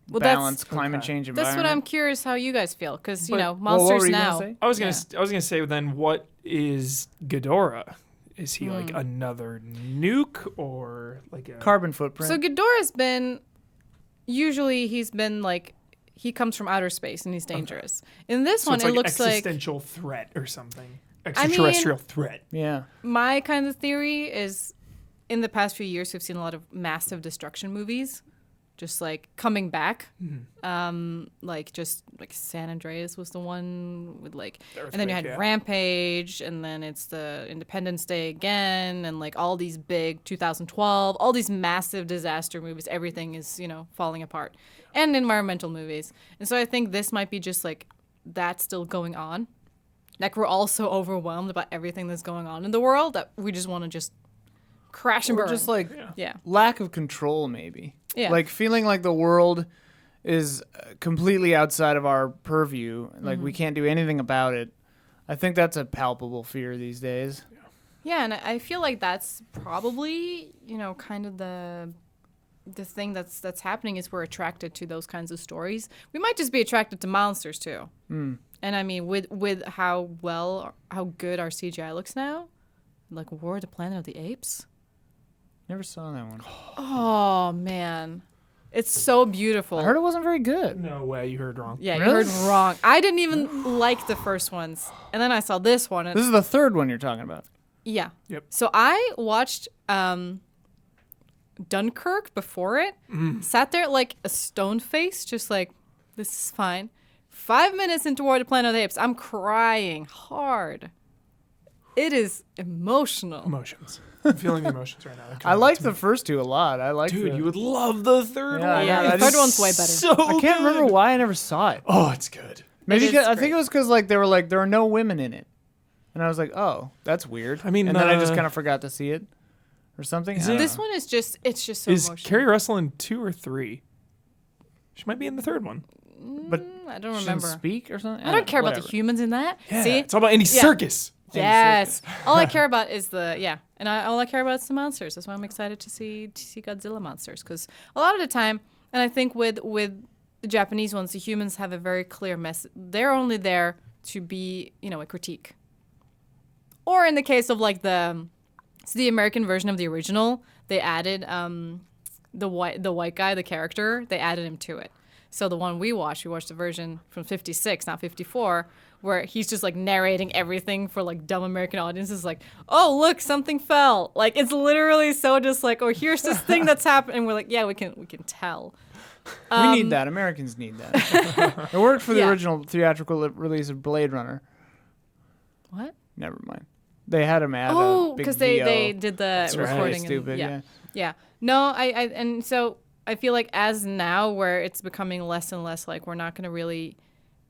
Well, balance, climate change, That's what I'm environment. curious how you guys feel, because you But- know Well, what monsters were you gonna now. say? I was gonna say then what is Ghidorah? Is he like Hmm. another nuke or like a Carbon footprint. So Ghidorah's been he's been like he comes from outer space and he's dangerous. In this so one, it's it like looks like existential threat or something? mean- Extraterrestrial threat. yeah. my kind of theory is in the past few years we've seen a lot of massive destruction movies, just like coming back. Like just like San Andreas was the one with like, and then you had Earthquake, yeah. Rampage, and then it's the Independence Day again, and like all these big 2012, all these massive disaster movies. Everything is falling apart, and environmental movies. And so I think this might be just like that still going on. Like we're all so overwhelmed about everything that's going on in the world that we just want to just crash and Or burn. just like yeah. lack of control, maybe. Yeah. Like feeling like the world is completely outside of our purview. Like we can't do anything about it. I think that's a palpable fear these days. Yeah, and I feel like that's probably, kind of the thing that's happening is we're attracted to those kinds of stories. We might just be attracted to monsters too. And I mean, with how good our CGI looks now, like War of the Planet of the Apes. Never saw that one. Oh man, it's so beautiful. I heard it wasn't very good. No way, you heard wrong. Yeah, Really? you heard wrong. I didn't even like the first ones, and then I saw this one. And This is the third one you're talking about. yeah. Yep. So I watched Dunkirk before it. Sat there like a stone face, just like, this is fine. 5 minutes into War of the Planet of the Apes, I'm crying hard. It is emotional. Emotions. I'm feeling the emotions right now. I liked the first two a lot. I liked Dude, you would love the third Yeah, one. yeah, the I third just- one's way better. So I can't remember good. why I never saw it. Oh, it's good. Maybe is I think great. it was because like they were like there are no women in it, and I was like, oh, that's weird. I mean, and then I just kind of forgot to see it, or something. Is I don't This know. one is just, it's just so Is emotional. Carrie Russell in 2 or 3? She might be in the third one. But I don't she remember. didn't speak or something. I don't care about whatever. the humans in that. Yeah, See? it's all about Andy Yeah. Serkis. Yes. All I care about is all I care about is the monsters. That's why I'm excited to see Godzilla monsters, because a lot of the time, and I think with the Japanese ones, the humans have a very clear message. They're only there to be, a critique. Or in the case of like the American version of the original, they added the white guy, the character, they added him to it. So the one we watched the version from 56, not 54, where he's just like narrating everything for like dumb American audiences, like, oh, look, something fell. Like, it's literally so just like, oh, here's this thing that's happening. And we're like, yeah, we can tell. We need that. Americans need that. It worked for the Yeah. original theatrical release of Blade Runner. What? Never mind. They had him add Oh, a big because VO. they did the That's right. recording. Stupid, yeah. Yeah. No, and so I feel like as now where it's becoming less and less like we're not going to really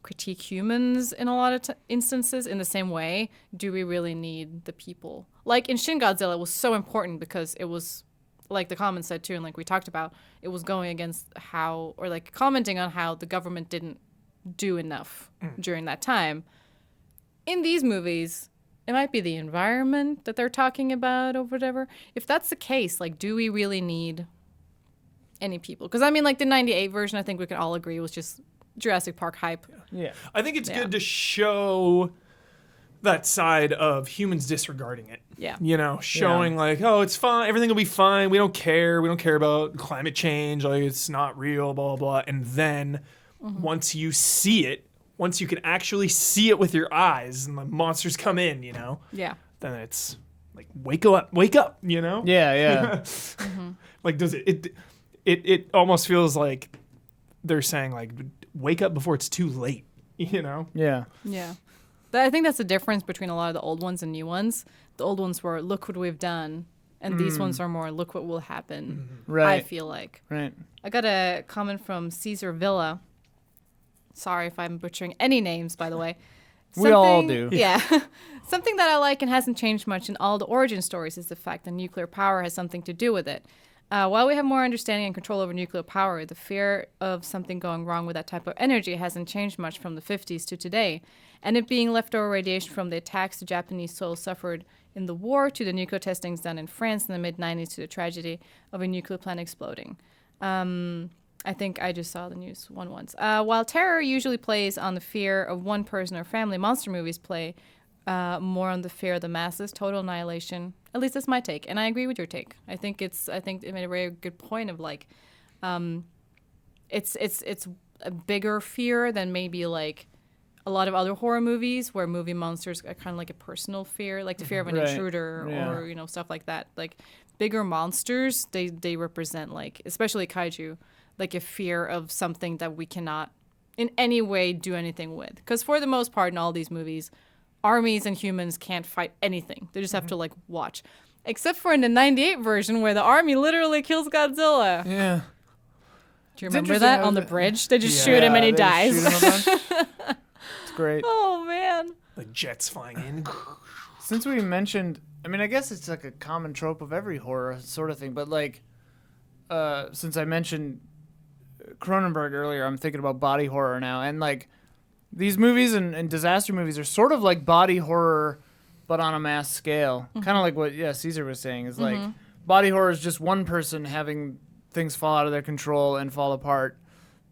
critique humans in a lot of instances in the same way, do we really need the people? Like in Shin Godzilla, it was so important because it was, like the comments said too, and like we talked about, it was going against how, or like commenting on how the government didn't do enough during that time. In these movies, it might be the environment that they're talking about or whatever. If that's the case, like, do we really need any people? Because I mean, like the 98 version, I think we can all agree was just Jurassic Park hype. Yeah. I think it's Yeah. good to show that side of humans disregarding it. Yeah. Showing like, oh, it's fine, everything will be fine. We don't care. We don't care about climate change. Like, it's not real, blah, blah, blah. And then once you see it, once you can actually see it with your eyes and the monsters come in, Yeah. then it's like, wake up, Yeah, yeah. Like, does it almost feels like they're saying like, wake up before it's too late, yeah. Yeah. But I think that's the difference between a lot of the old ones and new ones. The old ones were, look what we've done. And these ones are more, look what will happen. Right. I feel like. Right. I got a comment from Caesar Villa. Sorry if I'm butchering any names, by the way. We all do. Yeah. Something that I like and hasn't changed much in all the origin stories is the fact that nuclear power has something to do with it. While we have more understanding and control over nuclear power, the fear of something going wrong with that type of energy hasn't changed much from the 50s to today. And it being leftover radiation from the attacks the Japanese soil suffered in the war to the nuclear testings done in France in the mid-90s to the tragedy of a nuclear plant exploding. I think I just saw the news one once. While terror usually plays on the fear of one person or family, monster movies play more on the fear of the masses, total annihilation. At least that's my take, and I agree with your take. I think it made a very good point of like, it's a bigger fear than maybe like a lot of other horror movies where movie monsters are kind of like a personal fear, like the fear of an Right. intruder Yeah. or stuff like that. Like bigger monsters, they represent like, especially kaiju, like a fear of something that we cannot in any way do anything with. Because for the most part in all these movies, armies and humans can't fight anything. They just have to like watch. Except for in the 98 version where the army literally kills Godzilla. Yeah. Do you It's remember interesting that how on the the- bridge? They just Yeah, shoot him and he they dies. shoot him a bunch. It's great. Oh man. the jets flying in. Since we mentioned, I mean, I guess it's like a common trope of every horror sort of thing, but like, since I mentioned Cronenberg earlier, I'm thinking about body horror now, and like, these movies and disaster movies are sort of like body horror, but on a mass scale. Kind of like what Caesar was saying is like, body horror is just one person having things fall out of their control and fall apart.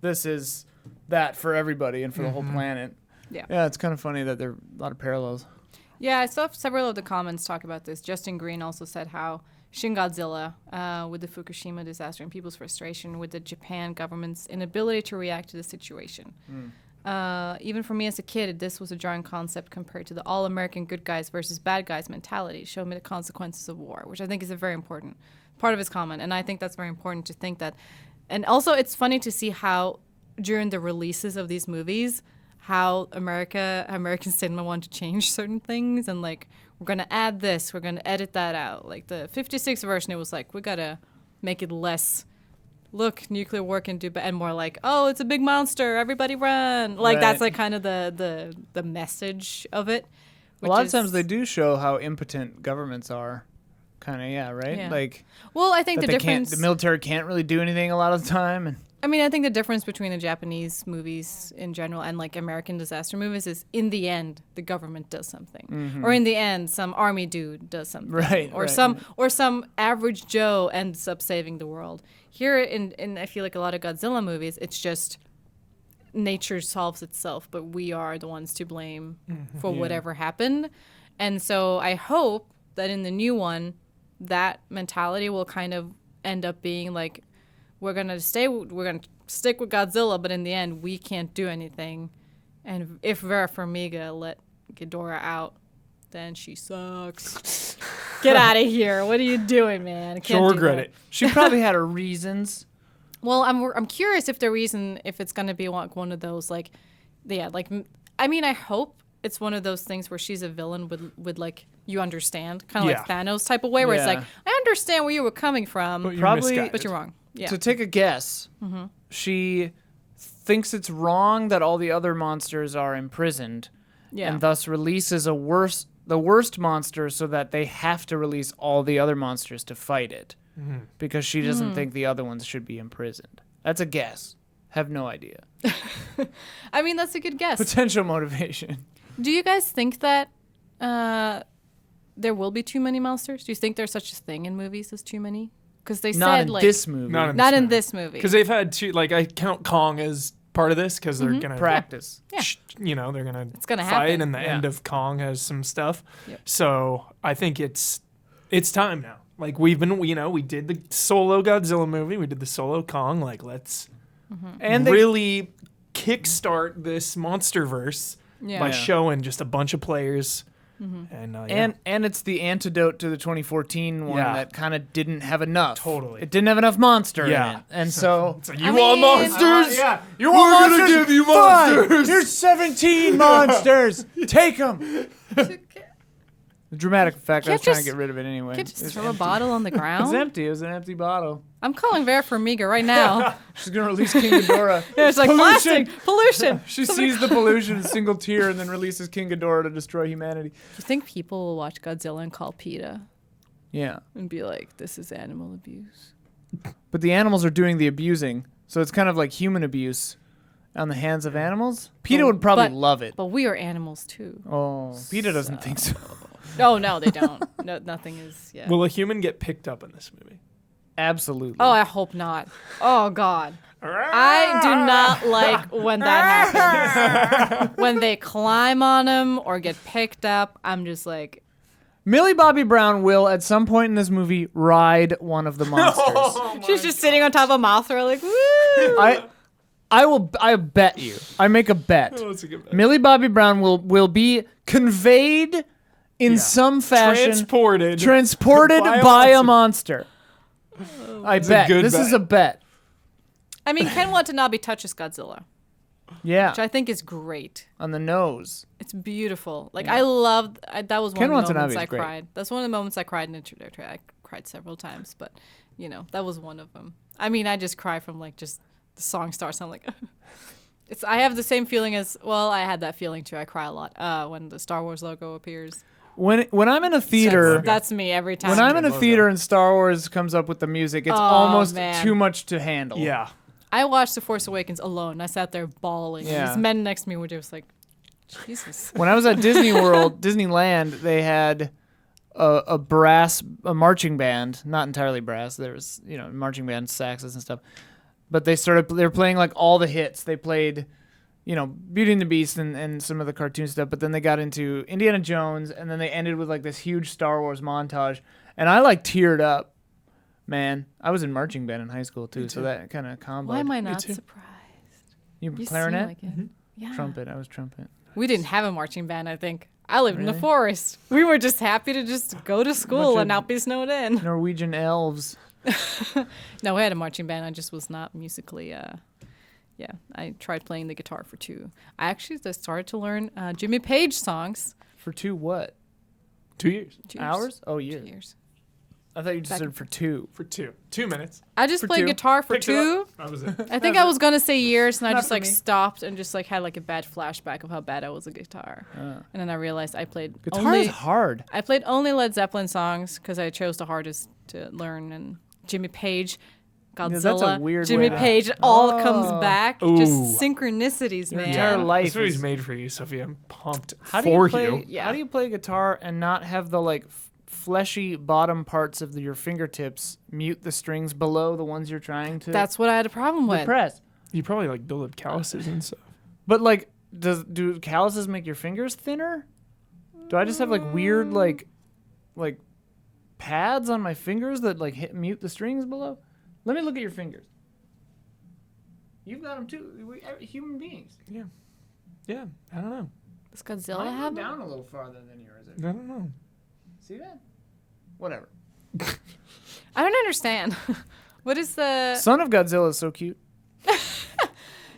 This is that for everybody and for the whole planet. Yeah. Yeah, it's kind of funny that there are a lot of parallels. Yeah, I saw several of the comments talk about this. Justin Green also said how Shin Godzilla, with the Fukushima disaster and people's frustration with the Japan government's inability to react to the situation. Even for me as a kid, this was a jarring concept compared to the all-American good guys versus bad guys mentality. Showed me the consequences of war, which I think is a very important part of his comment. And I think that's very important to think that. And also, it's funny to see how during the releases of these movies, how American cinema want to change certain things and like, we're going to add this, we're going to edit that out. Like the 56 version, it was like, we got to make it less, look, nuclear war can do, and more like, oh, it's a big monster, everybody run. Like that's like kind of the message of it. A lot of times they do show how impotent governments are. Kind of, right? Yeah. Like, well, I think the military can't really do anything a lot of the time. And I mean, I think the difference between the Japanese movies in general and like American disaster movies is in the end the government does something, or in the end some army dude does something, right? Or some average Joe ends up saving the world. Here in I feel like a lot of Godzilla movies, it's just nature solves itself, but we are the ones to blame for whatever happened. And so I hope that in the new one, that mentality will kind of end up being like, we're gonna stick with Godzilla, but in the end, we can't do anything. And if Vera Farmiga let Ghidorah out, then she sucks. Get out of here! What are you doing, man? She'll regret it. She probably had her reasons. Well, I'm curious if if it's gonna be like one of those like, I mean, I hope it's one of those things where she's a villain with like, you understand, kind of like Thanos type of way, where it's like, I understand where you were coming from, but but you're wrong. Yeah. To take a guess, she thinks it's wrong that all the other monsters are imprisoned, and thus releases the worst monster so that they have to release all the other monsters to fight it, because she doesn't think the other ones should be imprisoned. That's a guess. Have no idea. I mean, that's a good guess. Potential motivation. Do you guys think that there will be too many monsters? Do you think there's such a thing in movies as too many? Because they not said in like this movie. Not in this movie. Because they've had two. Like I count Kong as part of this because they're gonna practice. They're gonna gonna fight, happen. and the end of Kong has some stuff. Yep. So I think it's time now. Like we did the solo Godzilla movie, we did the solo Kong. Like let's and really kickstart this MonsterVerse by showing just a bunch of players. And it's the antidote to the 2014 one that kind of didn't have enough. Totally. It didn't have enough monster in it. And so you want monsters? You want monsters? We're gonna give you Fine. monsters. Here's 17 monsters. Take them. The dramatic effect, I was trying to get rid of it anyway. Can't just throw a bottle on the ground? It's empty. It was an empty bottle. I'm calling Vera Farmiga right now. She's going to release King Ghidorah. It's like pollution. She sees the pollution, single tear, and then releases King Ghidorah to destroy humanity. Do you think people will watch Godzilla and call PETA? Yeah. And be like, this is animal abuse? But the animals are doing the abusing, so it's kind of like human abuse on the hands of animals. PETA would probably love it. But we are animals too. Oh, PETA doesn't think so. Oh, no, they don't. No, nothing is, Will a human get picked up in this movie? Absolutely. Oh, I hope not. Oh, God. I do not like when that happens. When they climb on him or get picked up, I'm just like... Millie Bobby Brown will, at some point in this movie, ride one of the monsters. She's just sitting on top of Mothra like, woo! I bet you. I make a bet. Oh, that's a good bet. Millie Bobby Brown will be conveyed in some fashion. Transported by a monster. I bet. This is a bet. I mean, Ken Watanabe touches Godzilla. Yeah. Which I think is great. On the nose. It's beautiful. Like, I loved... that was one Ken of the moments Watanabe I great. cried. That's one of the moments I cried in Introductory. I cried several times, but, that was one of them. I mean, I just cry from, like, just the song starts. I'm like... I have the same feeling as... Well, I had that feeling, too. I cry a lot when the Star Wars logo appears. When I'm in a theater... That's me every time. When I'm in a theater and Star Wars comes up with the music, it's almost too much to handle. Yeah. I watched The Force Awakens alone. I sat there bawling. Yeah. These men next to me were just like, Jesus. When I was at Disney World, Disneyland, they had a marching band, not entirely brass. There was, marching band, saxes and stuff. But they were playing like all the hits. They played, Beauty and the Beast and some of the cartoon stuff. But then they got into Indiana Jones, and then they ended with like this huge Star Wars montage. And I like teared up. Man, I was in marching band in high school too, so that kind of combo. Why am I not too. surprised? You You clarinet? seem like it. Mm-hmm. Yeah. Trumpet. I was trumpet. We didn't have a marching band, I think. I lived in the Really? forest. We were just happy to just go to school Bunch and of- not be snowed in. Norwegian elves. No, we had a marching band. I just was not musically. Yeah, I tried playing the guitar for 2. I actually just started to learn Jimmy Page songs. For 2 what? 2 years. 2 years. Hours? Oh, 2 years. years. I thought you just Back said and for 2. For 2 minutes. I just For played 2. guitar for Picked it 2. up. That was it. I think I was gonna say years, and I Not just for like me. stopped and just like had like a bad flashback of how bad I was at guitar, and then I realized I played Guitar only is hard. I played only Led Zeppelin songs because I chose the hardest to learn, and Jimmy Page, Godzilla, that's a weird Jimmy way to- Page, it all Oh. comes back. Ooh. Just synchronicities, Your man. entire life That's what he's is- made for you, Sophia. I'm pumped How do for you play? you. Yeah. How do you play guitar and not have the like fleshy bottom parts of your fingertips mute the strings below the ones you're trying to That's what I had a problem with. press? You probably like build up calluses and stuff. But like, do calluses make your fingers thinner? Do I just have like weird like pads on my fingers that like mute the strings below? Let me look at your fingers. You've got them too. Human beings. Yeah, I don't know. Does Godzilla Mine go have them? down a little farther than yours. I don't know. See that? Whatever. I don't understand. What is the? Son of Godzilla is so cute.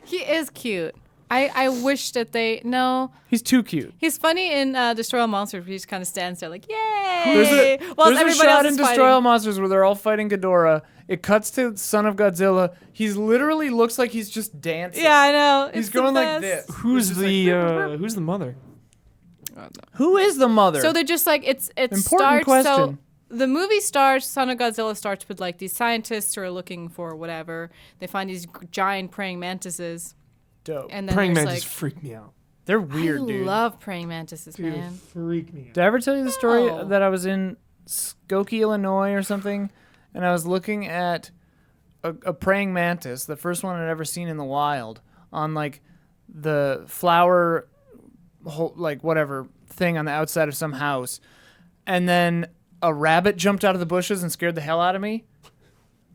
He is cute. I wish that they no. He's too cute. He's funny in Destroy All Monsters. Where he just kind of stands there like, yay! There's While a everybody shot else in is Destroy All fighting. Monsters where they're all fighting Ghidorah. It cuts to Son of Godzilla. He's literally looks like he's just dancing. Yeah, I know. He's It's the going like best. this. Who's It's just who's the mother? Who is the mother? So they're just like it Important starts. So question. the movie starts. Son of Godzilla starts with like these scientists who are looking for whatever. They find these giant praying mantises, Dope. and then Praying there's mantis like freak me out. They're weird, I dude. love praying mantises, Dude, man. freak me out. Did I ever tell you the story No. that I was in Skokie, Illinois or something, and I was looking at a praying mantis, the first one I'd ever seen in the wild, on like the flower, like whatever thing on the outside of some house, and then a rabbit jumped out of the bushes and scared the hell out of me,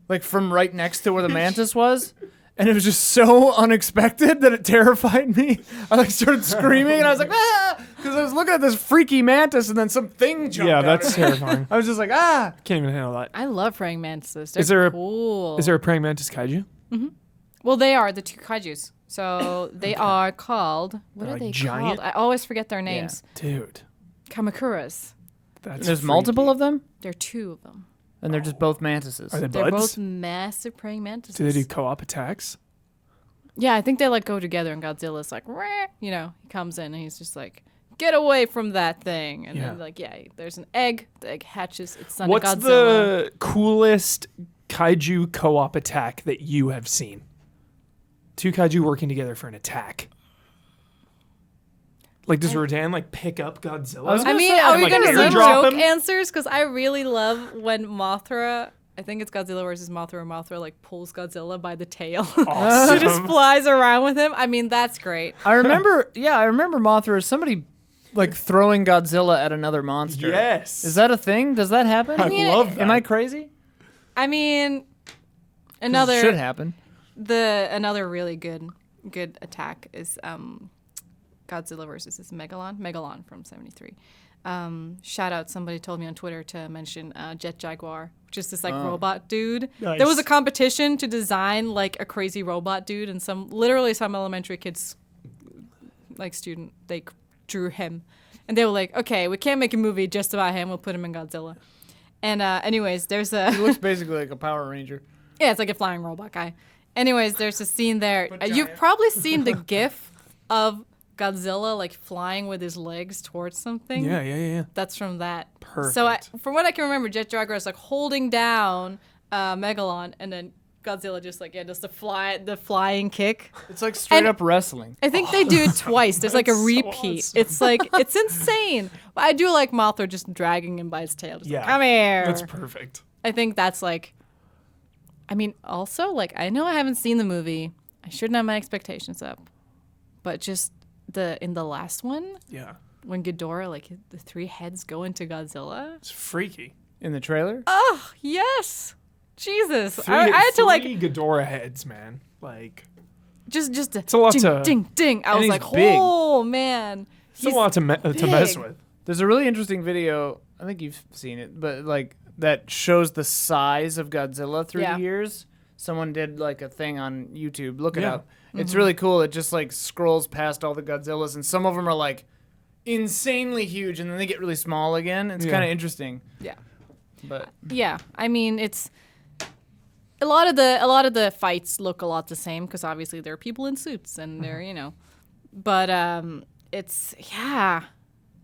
like from right next to where the mantis was. And it was just so unexpected that it terrified me. I like started screaming and I was like, ah, because I was looking at this freaky mantis and then some thing jumped Yeah, out. that's terrifying. I was just like, ah. Can't even handle that. I love praying mantises. They're Is there a- cool. Is there a praying mantis kaiju? Well, they are the 2 kaijus. So they are called. What They're are like they giant? called? I always forget their names. Dude, Kamakuras. that's There's freaky. multiple of them, There are 2 of them. and they're just both mantises. Are they They're buds? both massive praying mantises. Do they do co-op attacks? Yeah, I think they like go together, and Godzilla's like, "Rah," you know, he comes in and he's just like, get away from that thing. And then Yeah. like, yeah, there's an egg. The egg hatches. It's son What's of Godzilla. the coolest kaiju co-op attack that you have seen? 2 kaiju working together for an attack. Like, does Rodan like pick up Godzilla? I was I gonna mean, say, are we like, gonna do airdrop joke him? answers? Because I really love when Mothra. I think it's Godzilla versus Mothra. Mothra like pulls Godzilla by the tail. Awesome. She just flies around with him. I mean, that's great. I remember Mothra as somebody like throwing Godzilla at another monster. Yes. Is that a thing? Does that happen? I mean, love that. Am I crazy? I mean, 'Cause another it should happen. another really good attack is Godzilla versus this Megalon from '73. Shout out, somebody told me on Twitter to mention Jet Jaguar, which is this like robot dude. Nice. There was a competition to design like a crazy robot dude, and some elementary kids like student they drew him, and they were like, okay, we can't make a movie just about him, we'll put him in Godzilla. And anyways, there's He a looks basically like a Power Ranger. yeah, it's like a flying robot guy. Anyways, there's a scene there. But You've giant. probably seen the GIF of Godzilla like flying with his legs towards something. Yeah. That's from that. Perfect. So from what I can remember, Jet Jaguar is like holding down Megalon, and then Godzilla just like does the flying kick. It's like straight And- up wrestling. I think they do it twice. There's like a That's so repeat. awesome. It's like it's insane. But I do like Mothra just dragging him by his tail. Just like, Yeah. come here. That's perfect. I think that's like. I mean, also like I know I haven't seen the movie. I shouldn't have my expectations up, but just in the last one Yeah. when Ghidorah like the 3 heads go into Godzilla. It's freaky. In the trailer? Oh, yes. Jesus. I had to like three Ghidorah heads, man. Like just it's a lot ding, to ding, ding. I and was he's like, big. oh man. it's a lot to mess with. There's a really interesting video. I think you've seen it, but like that shows the size of Godzilla through Yeah. the years. Someone did like a thing on YouTube. Look it Yeah. up. It's really cool. It just like scrolls past all the Godzillas, and some of them are like insanely huge, and then they get really small again. It's Yeah. kind of interesting. Yeah. But Yeah. I mean, it's a lot of the fights look a lot the same because obviously there are people in suits and they're, but it's yeah.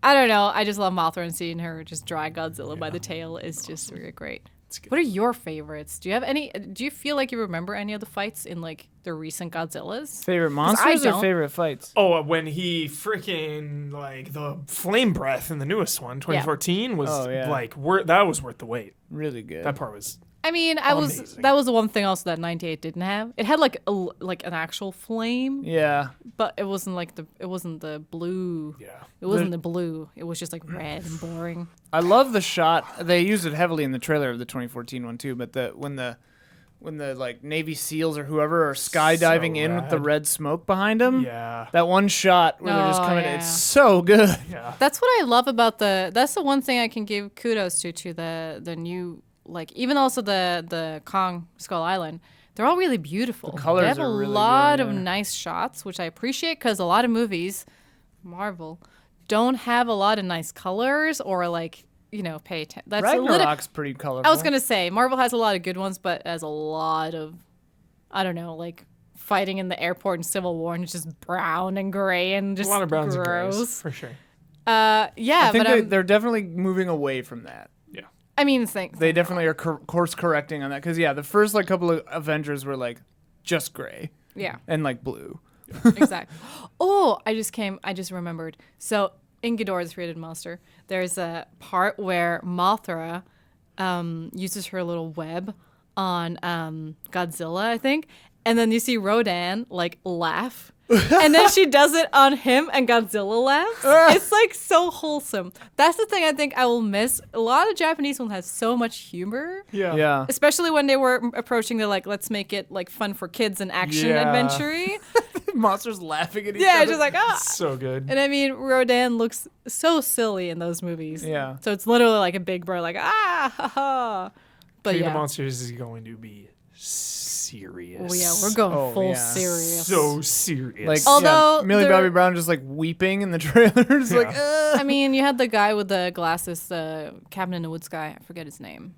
I don't know. I just love Mothra, and seeing her just drag Godzilla by the tail is just really great. Good. What are your favorites? Do you have any? Do you feel like you remember any of the fights in like the recent Godzillas? favorite monsters or don't. favorite fights? Oh, when he freaking like the flame breath in the newest one, 2014, was like that was worth the wait. Really good. That part was I mean, Amazing. that was the one thing also that 98 didn't have. It had like an actual flame, Yeah. but it wasn't the blue. yeah. It wasn't the blue. It was just like red and boring. I love the shot. They used it heavily in the trailer of the 2014 one too. But when the like Navy SEAls or whoever are skydiving in with the rad. red smoke behind them. Yeah. That one shot where they're just Oh, coming. yeah. It's so good. Yeah. That's what I love about that's the one thing I can give kudos to the new, like, even also the Kong Skull Island. They're all really beautiful. colors they have are a really lot good, of yeah. nice shots, which I appreciate because a lot of movies, Marvel, don't have a lot of nice colors or like, pay attention. That's a little. Ragnarok's pretty colorful. I was gonna say Marvel has a lot of good ones, but has a lot of, I don't know, like fighting in the airport in Civil War and it's just brown and gray and just A lot of browns and gross. grays for sure. Yeah, I think but they're definitely moving away from that. Yeah. I mean, thanks. They definitely are course correcting on that because the first like couple of Avengers were like just gray Yeah. and like blue. Exactly. Oh, I just remembered. So in Ghidorah, the Three-Headed Monster, there's a part where Mothra uses her little web on Godzilla, I think, and then you see Rodan like laugh. And then she does it on him and Godzilla laughs. It's like so wholesome. That's the thing I think I will miss. A lot of Japanese ones have so much humor. Yeah. Yeah. Especially when they were approaching the like, let's make it like fun for kids and action Yeah. adventure-y. Monsters laughing at each Yeah, other. just like, ah. So good. And I mean, Rodan looks so silly in those movies. Yeah. So it's literally like a big bird, like, ah, ha, ha. But King of the yeah. Monsters is going to be serious. Oh, yeah, we're going Oh, full yeah. serious. so serious. Like, Although Millie there- Bobby Brown just like weeping in the trailers, like, I mean, you had the guy with the glasses, the Cabin in the Woods guy. I forget his name.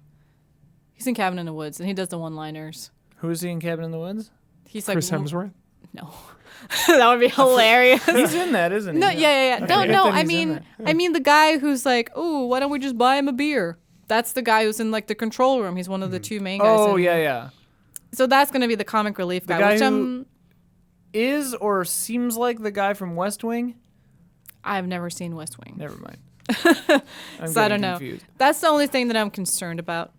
He's in Cabin in the Woods, and he does the one-liners. Who is he in Cabin in the Woods? He's like, Chris Hemsworth. no. That would be hilarious. He's in that, isn't he? No, yeah. Okay. No, I no. thought I he's in mean, the guy who's like, "Ooh, why don't we just buy him a beer?" That's the guy who's in like the control room. He's one of the two main guys. Oh, in- yeah. So that's gonna be the comic relief guy, guy which who- Is or seems like the guy from West Wing? I've never seen West Wing, Never mind. so I don't know. That's the only thing that I'm concerned about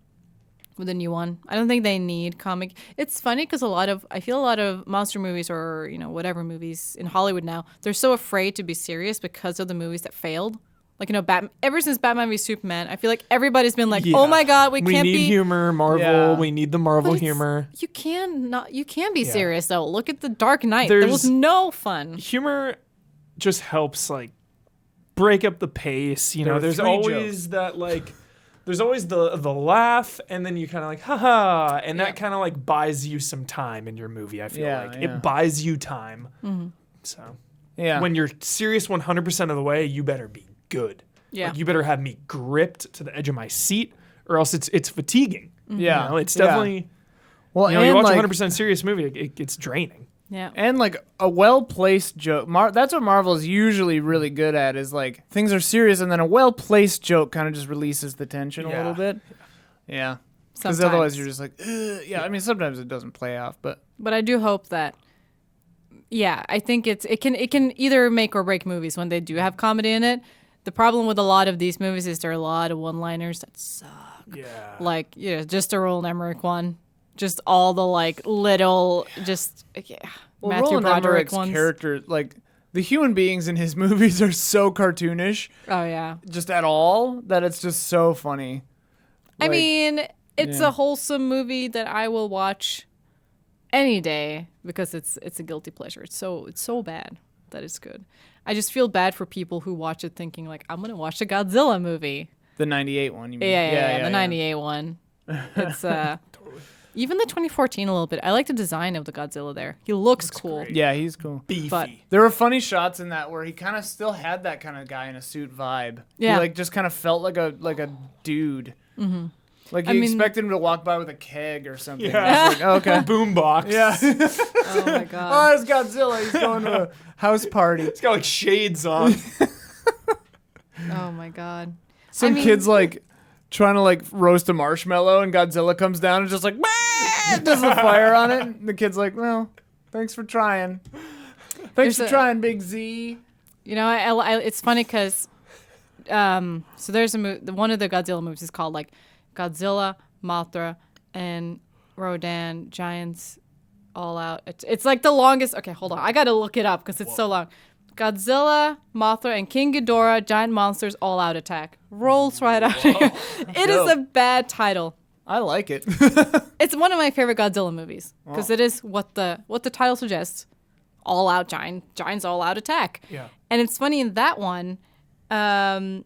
with the new one. I don't think they need comic. It's funny because I feel a lot of monster movies or whatever movies in Hollywood now, they're so afraid to be serious because of the movies that failed. Like, Batman, ever since Batman v Superman, I feel like everybody's been like, Yeah. "Oh my God, we can't need be." humor, Marvel. Yeah. We need the Marvel But it's- humor. You can be serious though. Look at the Dark Knight. There's- There was no fun. Humor just helps like break up the pace. There were There's three always that like. There's always the laugh, and then you kind of like, haha, and Yeah. that kind of like buys you some time in your movie. I feel Yeah, like yeah. it buys you time. So Yeah. when you're serious 100% of the way, you better be good. Yeah. Like, you better have me gripped to the edge of my seat, or else it's fatiguing. yeah. It's Yeah. definitely. Well, You and watch a like, 100% serious movie, it's draining. Yeah. and like a well-placed joke. That's what Marvel is usually really good at. Is like things are serious, and then a well-placed joke kind of just releases the tension a Yeah. little bit. Yeah. Because Sometimes. otherwise you're just like, ugh. Yeah. I mean, sometimes it doesn't play off, but But I do hope that. Yeah, I think it can either make or break movies when they do have comedy in it. The problem with a lot of these movies is there are a lot of one-liners that suck. Yeah. Like, just a Roland Emmerich one. Just all the like little well, Matthew Roland Broderick Emmerich's ones. character, like the human beings in his movies are so cartoonish, Oh yeah. just at all, that it's just so funny. I Like, mean, it's yeah. a wholesome movie that I will watch any day because it's a guilty pleasure. It's so bad that it's good. I just feel bad for people who watch it thinking like, I'm gonna watch a Godzilla movie. The 98 one, you mean? Yeah, the 98 one. It's even the 2014 a little bit. I like the design of the Godzilla there. He looks cool. great. Yeah, he's cool. Beefy. But- There were funny shots in that where he kind of still had that kind of guy in a suit vibe. Yeah. He like just kind of felt like a dude. Mm-hmm. Like I you mean- expected him to walk by with a keg or something. Yeah. It's like, oh, okay. Boombox. Yeah. Oh my Oh, god. it's Godzilla. He's going to a house party. It's got like shades on. Oh my god. Some mean- kid's like trying to like roast a marshmallow, and Godzilla comes down and just like, "Bah!" Does the fire on it. And the kid's like, well, thanks for trying. Thanks There's for a- trying, Big Z. You know, I it's funny because, so there's one of the Godzilla movies is called like Godzilla, Mothra, and Rodan Giants All Out. It's like the longest. Okay, hold on, I gotta look it up because it's so long. Godzilla, Mothra, and King Ghidorah, Giant Monsters All Out Attack. Rolls right out here. It is a bad title. I like it. It's one of my favorite Godzilla movies because it is what the title suggests. All out giants all out attack. Yeah. And it's funny in that one, I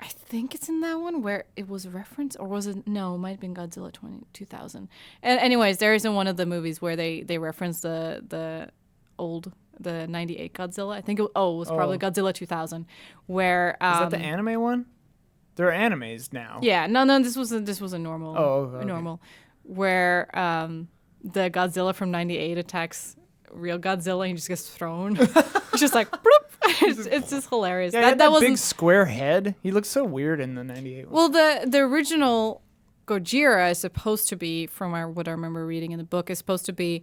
think it's in that one where it was referenced, or was it? No, it might have been Godzilla 2000. And anyways, there is in one of the movies where they reference the 98 Godzilla. I think it was probably Godzilla 2000, where Is that the anime one? There are animes now. yeah, no, this was a normal. Oh, okay. Normal, where the Godzilla from '98 attacks real Godzilla and he just gets thrown. It's just like, bloop. It's just hilarious. Yeah, that big wasn't. square head. He looks so weird in the 98 one. Well, the original Gojira is supposed to be, from what I remember reading in the book, is supposed to be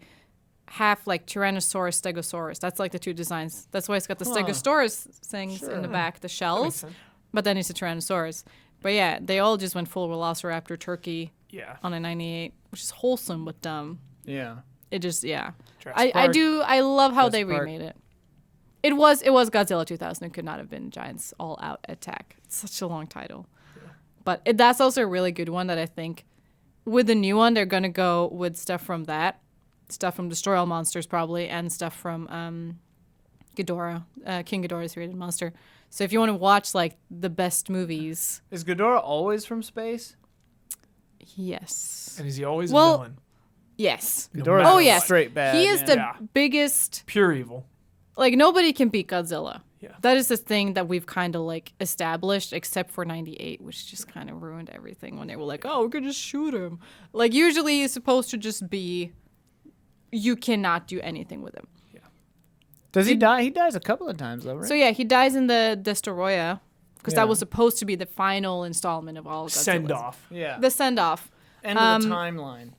half like Tyrannosaurus, Stegosaurus. That's like the two designs. That's why it's got the Stegosaurus things in the back, the shells. sense. But then it's a Tyrannosaurus. But yeah, they all just went full Velociraptor turkey Yeah. on a 98, which is wholesome but dumb. Yeah. It just, yeah. Jurassic I Park. I love how they Jurassic Park. remade it. It was Godzilla 2000. It could not have been Giants All Out Attack. It's such a long title. Yeah. But that's also a really good one that I think with the new one, they're going to go with stuff from that, stuff from Destroy All Monsters probably, and stuff from Ghidorah, King Ghidorah's Rated Monster. So if you want to watch like the best movies, Is Ghidorah always from space? yes. And is he always Well, a villain? Yes. No Ghidorah's matter Oh, yes. straight bad. He is yeah. the Yeah. biggest. Pure evil. Like, nobody can beat Godzilla. Yeah. That is the thing that we've kind of, like, established, except for 98, which just kind of ruined everything when they were like, oh, we could just shoot him. Like, usually it's supposed to just be, you cannot do anything with him. Does he die? He dies a couple of times, though, right? So, yeah, he dies in the Destoroyah, because Yeah. that was supposed to be the final installment of all Godzilla's. Send off. yeah. The send-off. End of the timeline.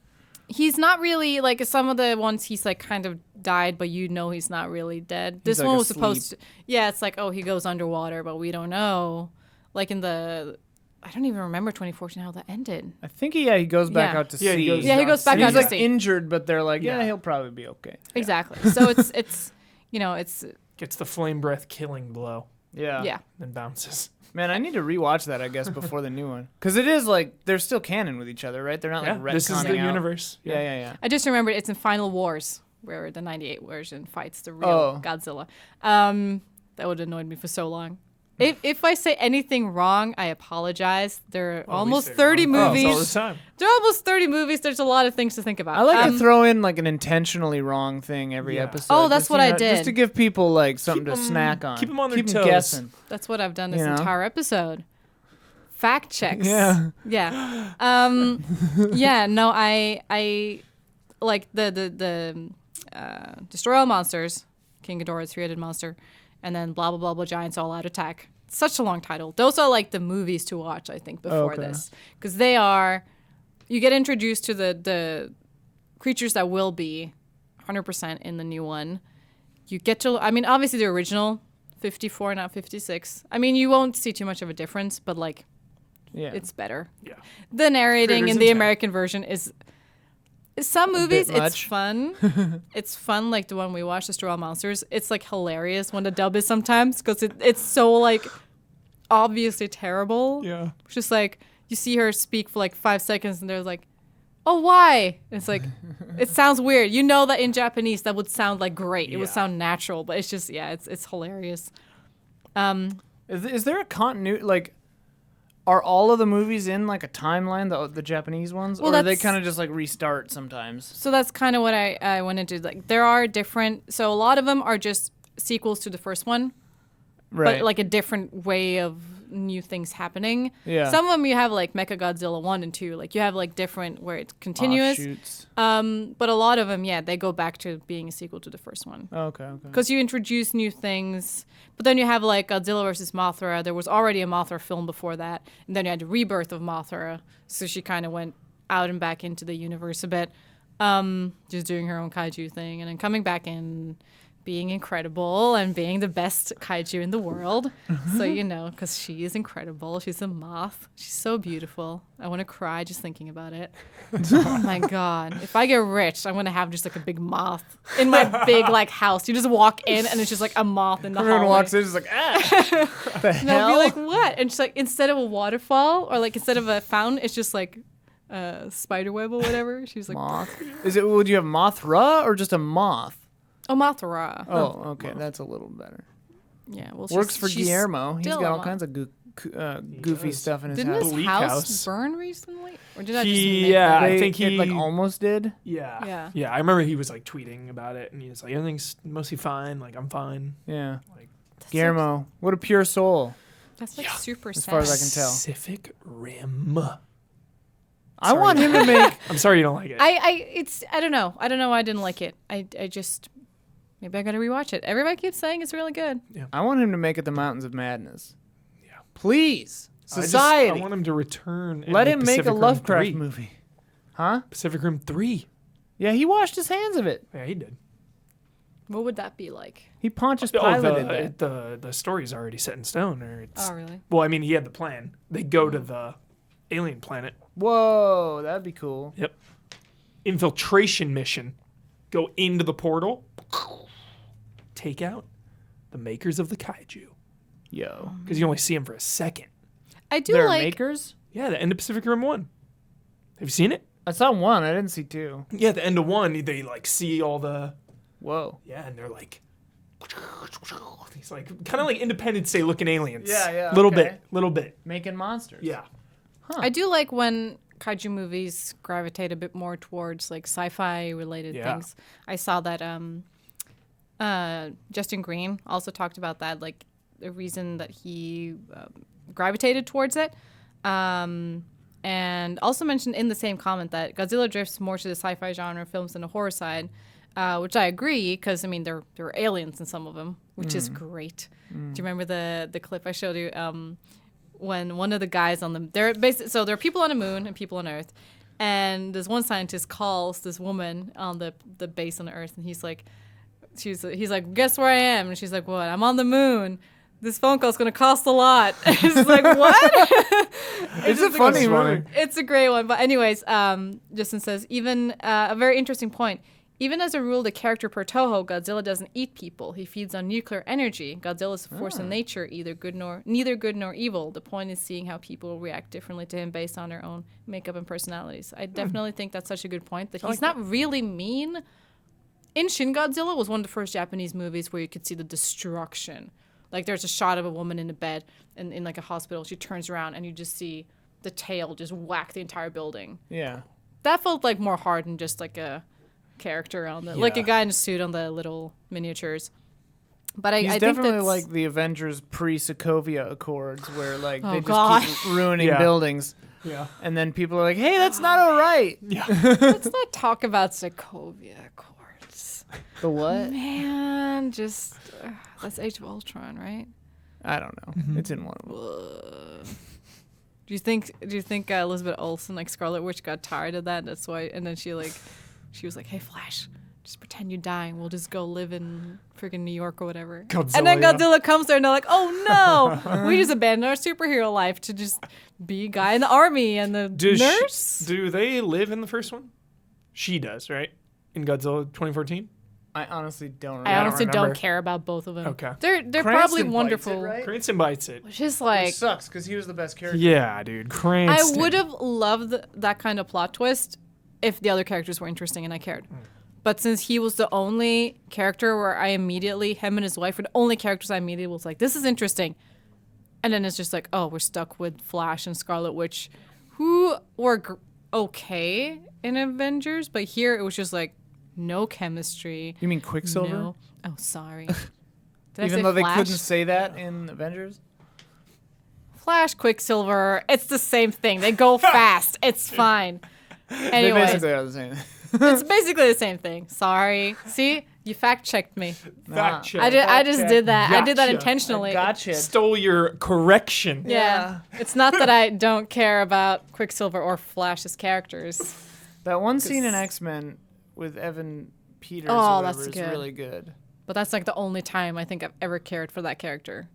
He's not really, like, some of the ones he's, like, kind of died, but you know he's not really dead. This like, one was asleep. supposed to, yeah, it's like, oh, he goes underwater, but we don't know. Like in I don't even remember 2014 how that ended. I think he goes back Yeah. out to Yeah, sea. he goes- Yeah, he goes back And out he's to like sea. injured, but they're like, yeah, Yeah. he'll probably be okay. Exactly. So it's you know, it's, Gets the flame breath killing blow. Yeah. yeah. Then bounces. Man, I need to rewatch that, I guess, before the new one. Because it is like, they're still canon with each other, right? They're not Yeah. like retconning This is the out. universe. Yeah. I just remembered it's in Final Wars, where the 98 version fights the real Oh. Godzilla. That would have annoyed me for so long. If I say anything wrong, I apologize. There are Oh, we almost say 30 wrong things all the movies. time. There are almost 30 movies. There's a lot of things to think about. I like to throw in like an intentionally wrong thing every Yeah. episode. Oh, that's just, what you I know, did. Just to give people like something to 'em- snack on. keep 'em on their Keep 'em toes. guessing. That's what I've done this You know? entire episode. Fact checks. Yeah. Yeah. Yeah. No, I like the Destroy All Monsters, King Ghidorah's Three-Headed Monster, and then blah blah blah blah Giants All Out Attack. Such a long title. Those are like the movies to watch, I think, before Okay. this, because they are. You get introduced to the creatures that will be 100% in the new one. You get to. I mean, obviously the original 54, not 56. I mean, you won't see too much of a difference, but like. Yeah. It's better. Yeah. The narrating Critters in the intact. American version is some movies bit it's much. fun. It's fun, like the one we watched, Destroy All Monsters. It's like hilarious when the dub is sometimes because it's so like obviously terrible. Yeah. It's just like you see her speak for like 5 seconds, and they're like, "Oh, why?" And it's like, it sounds weird. You know that in Japanese that would sound like great. It would sound natural, but it's just it's hilarious. Is there a continuity? Like, are all of the movies in like a timeline, the Japanese ones, Well, or do they that's- kind of just like restart sometimes? So that's kind of what I went into. Like, there are different. So a lot of them are just sequels to the first one, Right. but like a different way of new things happening. Yeah. Some of them you have like Mechagodzilla 1 and 2. Like, you have like different where it's continuous. Offshoots. But a lot of them, they go back to being a sequel to the first one. Oh, okay. Because you introduce new things. But then you have like Godzilla versus Mothra. There was already a Mothra film before that. And then you had the rebirth of Mothra. So she kind of went out and back into the universe a bit. Just doing her own kaiju thing. And then coming back in, being incredible and being the best kaiju in the world. So, because she is incredible. She's a moth. She's so beautiful. I want to cry just thinking about it. Oh my God. If I get rich, I'm going to have just like a big moth in my big like house. You just walk in and it's just like a moth in the Everyone hallway. walks in, it's like, the And I'll be hell? like, what? And she's like, instead of a waterfall or like instead of a fountain, it's just like a spider web or whatever. She's like, Moth. Would you have Mothra or just a moth? oh, Mothra. Oh, okay, that's a little better. Yeah. Well, Works for she's Guillermo. He's still got a all moth. kinds of goofy stuff in his Didn't house. his Bleak house House. burn recently? Or did I just He- make yeah, that? I think it, like he- almost did. Yeah. Yeah. I remember he was like tweeting about it, and he was like, "Everything's mostly fine. Like, I'm fine." Yeah. Like, Guillermo, what a pure soul. That's like super sad. As far as I can tell. Pacific Rim. I want him to make. I'm sorry you don't like it. I don't know. I don't know why I didn't like it. I just maybe I gotta rewatch it. Everybody keeps saying it's really good. I want him to make it the Mountains of Madness. Yeah. Please, I society. want him to return. And Let him make Pacific a Rim Lovecraft 3. movie. Huh? Pacific Rim 3. Yeah, he washed his hands of it. Yeah, he did. What would that be like? He Pontius Oh, Pilated that. the story's already set in stone. Or it's, Oh, really? well, I mean, he had the plan. They go to the alien planet. Whoa, that'd be cool. Yep. Infiltration mission. Go into the portal. Take out the makers of the kaiju. Yo. Because you only see them for a second. I do They're like. makers? Yeah, the end of Pacific Rim 1. Have you seen it? I saw one. I didn't see two. Yeah, the end of 1, they like see all the... Whoa. Yeah, and they're like... These like, kind of like Independence Day looking aliens. Yeah, Little okay. bit. Making monsters. Yeah. I do like when kaiju movies gravitate a bit more towards like sci-fi related Yeah. things. I saw that Justin Green also talked about that, like the reason that he gravitated towards it. And also mentioned in the same comment that Godzilla drifts more to the sci-fi genre films than the horror side, which I agree because I mean there are aliens in some of them, which is great. Do you remember the clip I showed you when one of the guys on the there are people on the moon and people on Earth, and this one scientist calls this woman on the base on the Earth, and he's like, guess where I am, and she's like, what? I'm on the moon. This phone call's gonna cost a lot. It's like, what? It's a funny movie. It's a great one. But anyways, Justin says, even a very interesting point. Even as a rule, the character per Toho, Godzilla doesn't eat people. He feeds on nuclear energy. Godzilla is a force in nature, neither good nor evil. The point is seeing how people react differently to him based on their own makeup and personalities. I definitely think that's such a good point, that he's not really mean. In Shin Godzilla was one of the first Japanese movies where you could see the destruction. Like, there's a shot of a woman in a bed in like a hospital. She turns around and you just see the tail just whack the entire building. Yeah. That felt like more hard than just like a character on the like a Yeah. guy in a suit on the little miniatures. But He's I think definitely that's like the Avengers pre-Sokovia Accords, where like Oh, they just God. keep ruining Yeah. buildings, Yeah. and then people are like, "Hey, that's not all right." Yeah. let's not talk about Sokovia Accords. The what? Man, just that's Age of Ultron, right? I don't know. It's in one of them. Do you think Elizabeth Olsen, like Scarlet Witch, got tired of that? That's why, and then she was like, "Hey, Flash, just pretend you're dying. We'll just go live in freaking New York or whatever." Godzilla, and then yeah. Godzilla comes there, and they're like, "Oh no, we just abandoned our superhero life to just be a guy in the army and the nurse." Do they live in the first one? She does, right? In Godzilla 2014? I honestly don't remember. I honestly don't remember. care about both of them. Okay. They're Cranston probably bites it, wonderful. right? Cranston bites it. Which is Which like sucks because he was the best character. Yeah, dude. I Cranston. would have loved that kind of plot twist if the other characters were interesting and I cared. But since he was the only character where him and his wife were the only characters I immediately was like, this is interesting. And then it's just like, oh, we're stuck with Flash and Scarlet Witch, who were okay in Avengers, but here it was just like no chemistry. You mean Quicksilver? No. Oh, sorry. Did I Even say though they Flash? couldn't say that in Avengers? Flash, Quicksilver, it's the same thing. They go fast. It's fine. They Anyways, basically are the same. it's basically the same thing. Sorry. See? You fact-checked me. Fact check. I just did that. I did that Gotcha. intentionally. Gotcha. Stole your correction. Yeah. It's not that I don't care about Quicksilver or Flash's characters. That one scene in X-Men with Evan Peters Oh, or that's whatever is good. really good. But that's like the only time I think I've ever cared for that character.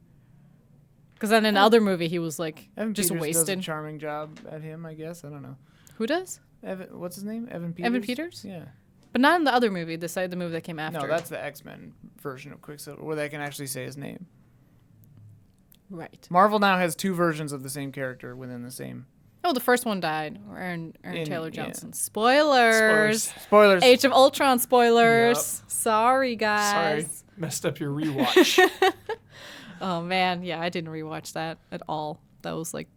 Because then in the other movie, he was like Evan just Peters does a wasted. charming job at him, I guess. I don't know. Who does? Evan, what's his name? Evan Peters? Evan Peters? Yeah. But not in the other movie, the movie that came after. No, that's the X-Men version of Quicksilver where they can actually say his name. right. Marvel now has two versions of the same character within the same. Oh, the first one died. Aaron In- Taylor yeah. Johnson. Spoilers. Spoilers. Age of Ultron spoilers. Sorry, guys. Sorry. Messed up your rewatch. Oh man, yeah, I didn't rewatch that at all. That was like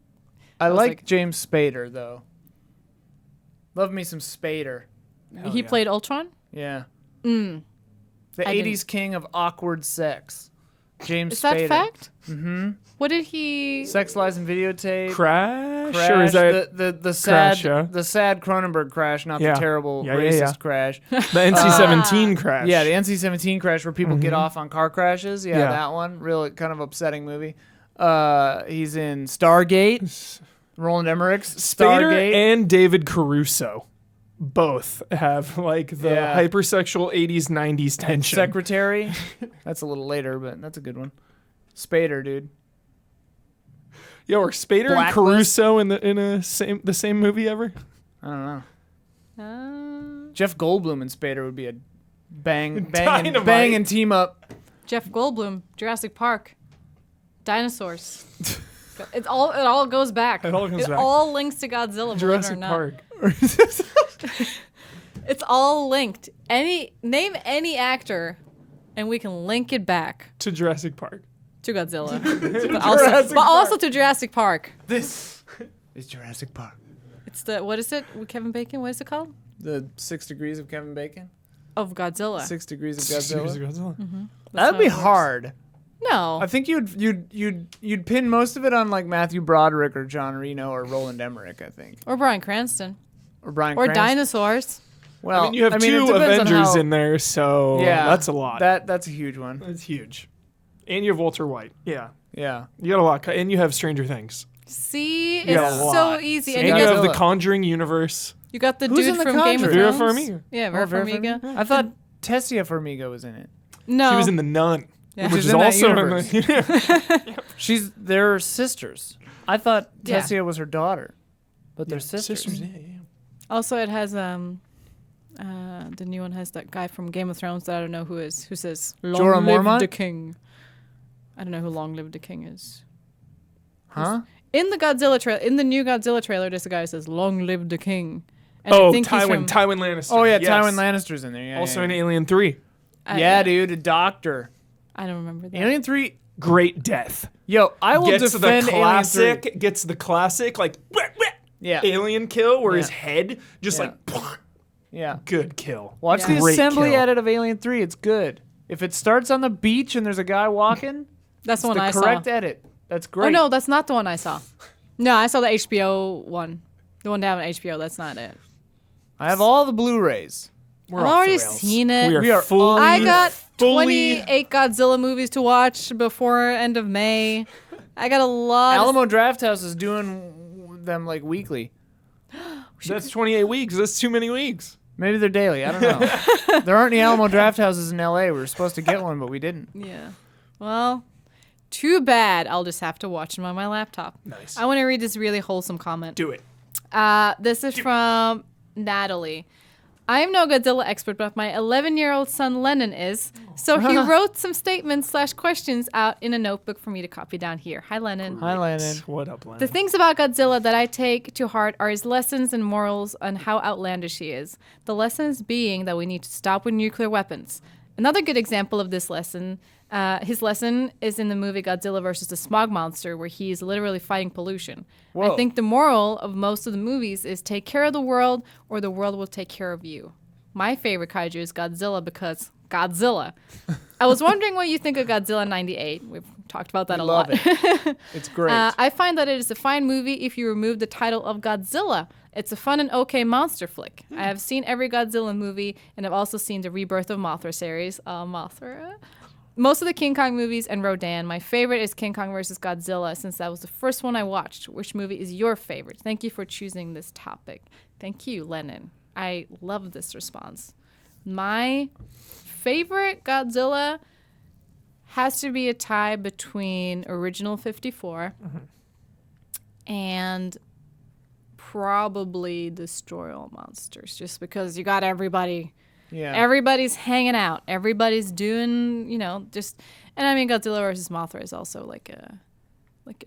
I was like like- James Spader though. Love me some Spader. Hell he yeah. played Ultron. Yeah. Mm. The I 80s didn't- king of awkward sex. James Is Spader. that fact? Mm-hmm. What did he? Sex, Lies, and Videotape. Crash? Crash. Or is that the sad Crash, yeah? the sad Cronenberg crash, not Yeah. the terrible Yeah, yeah, racist yeah. crash. the NC-17 crash? Yeah, the NC-17 crash where people get off on car crashes. Yeah, Yeah. that one. Real kind of upsetting movie. He's in Stargate. Roland Emmerich's Spader Stargate. and David Caruso both have like the Yeah. hypersexual 80s 90s tension. Secretary. That's a little later, but that's a good one. Spader, dude. Yo, are Spader and Blacklist? Caruso in the same movie ever? I don't know. Uh, Jeff Goldblum and Spader would be a banging Dynamite. team up. Jeff Goldblum, Jurassic Park, dinosaurs. It all goes back. It all goes back. all links to Godzilla. believe it or Jurassic not. Park. It's all linked. Name any actor, and we can link it back To Jurassic Park. to Godzilla, Jurassic but also Park. to Jurassic Park. This is Jurassic Park. It's what is it with Kevin Bacon? What is it called? The 6 Degrees of Kevin Bacon. Of Godzilla. 6 Degrees of Series of Godzilla. Godzilla. That's That'd be how it works. hard. No. I think you'd pin most of it on like Matthew Broderick or John Reno or Roland Emmerich. I think Or Bryan Cranston. or Bryan Or Cranston. dinosaurs. Well, I mean, you have it two depends on Avengers how- in there, so Yeah, that's a lot. That's a huge one. That's huge. And you have Walter White. Yeah. Yeah. You got a lot. And you have Stranger Things. See, You got it's a so lot. easy. And And And you you got, have the Godzilla. Conjuring universe. you got the Who's dude in the from Game of Conjuring? Thrones. Vera Farmiga. Yeah, Vera Oh, Vera Farmiga. Farmiga? I thought Tessia Farmiga was in it. No. She was in The Nun. Yeah. Which She's is in that also in universe. the They're sisters. I thought Yeah. Tessia was her daughter, but they're sisters. Yeah, yeah. Also, it has the new one has that guy from Game of Thrones that I don't know who is. Who says "Long Jorah live Mormont? the king"? I don't know who "Long live the king" is. Huh? In the new Godzilla trailer, there's a guy who says "Long live the king." And I Oh, think he's from- Tywin Lannister. Oh yeah, yes. Tywin Lannister's in there. Yeah, Also yeah, in yeah. Alien 3. I- Dude, a doctor. I don't remember that. Alien 3. Great death. Yo, I will Gets the defend Alien 3. classic. Gets the classic like Yeah. alien kill where his Yeah. head just Yeah. like Yeah. good kill. Watch Yeah. the Great assembly kill. edit of Alien 3. It's good. If it starts on the beach and there's a guy walking, That's the it's one I the correct saw. edit. That's great. Oh no, that's not the one I saw. No, I saw the HBO one. The one down on HBO. That's not it. I have all the Blu-rays. We're I've off the already rails. seen it. We are fully. I got fully 28 Godzilla movies to watch before end of May. I got a lot. Alamo Drafthouse is doing them like weekly. That's 28 weeks. That's too many weeks. Maybe they're daily. I don't know. There aren't any Alamo Drafthouses in LA. We were supposed to get one, but we didn't. Yeah. Well, too bad. I'll just have to watch them on my laptop. Nice. I want to read this really wholesome comment. Do it. This is from Natalie. I am no Godzilla expert, but my 11-year-old son Lennon is. So he wrote some statements/questions out in a notebook for me to copy down here. Hi, Lennon. Hi, Lennon. What up, Lennon? The things about Godzilla that I take to heart are his lessons and morals on how outlandish he is. The lessons being that we need to stop with nuclear weapons. Another good example of this lesson, his lesson is in the movie Godzilla versus the Smog Monster, where he is literally fighting pollution. Whoa. I think the moral of most of the movies is take care of the world or the world will take care of you. My favorite kaiju is Godzilla because Godzilla. I was wondering what you think of Godzilla 98. We've talked about that a lot. Love it. It's great. I find that it is a fine movie if you remove the title of Godzilla. It's a fun and okay monster flick. I have seen every Godzilla movie, and I've also seen the Rebirth of Mothra series. Mothra. Most of the King Kong movies and Rodan. My favorite is King Kong vs. Godzilla, since that was the first one I watched. Which movie is your favorite? Thank you for choosing this topic. Thank you, Lennon. I love this response. My favorite Godzilla has to be a tie between original 54 and probably Destroy All Monsters, just because you got everybody. Yeah. Everybody's hanging out. Everybody's doing, just. And I mean, Godzilla versus Mothra is also like a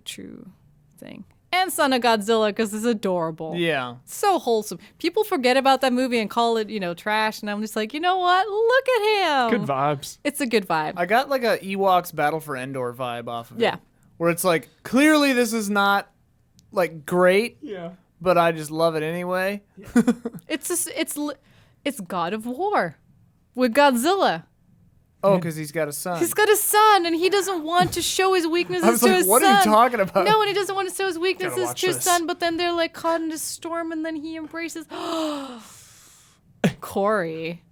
true thing. And Son of Godzilla because it's adorable. Yeah. So wholesome. People forget about that movie and call it, trash. And I'm just like, you know what? Look at him. Good vibes. It's a good vibe. I got like a Ewoks Battle for Endor vibe off of it. Yeah. Where it's like, clearly this is not like great, Yeah. but I just love it anyway. It's God of War with Godzilla. Oh, because he's got a son. He's got a son, and he doesn't want to show his weaknesses I was to like, his what son. are you talking about? No, and he doesn't want to show his weaknesses watch to his this. son, but then they're like caught in a storm, and then he embraces. Corey.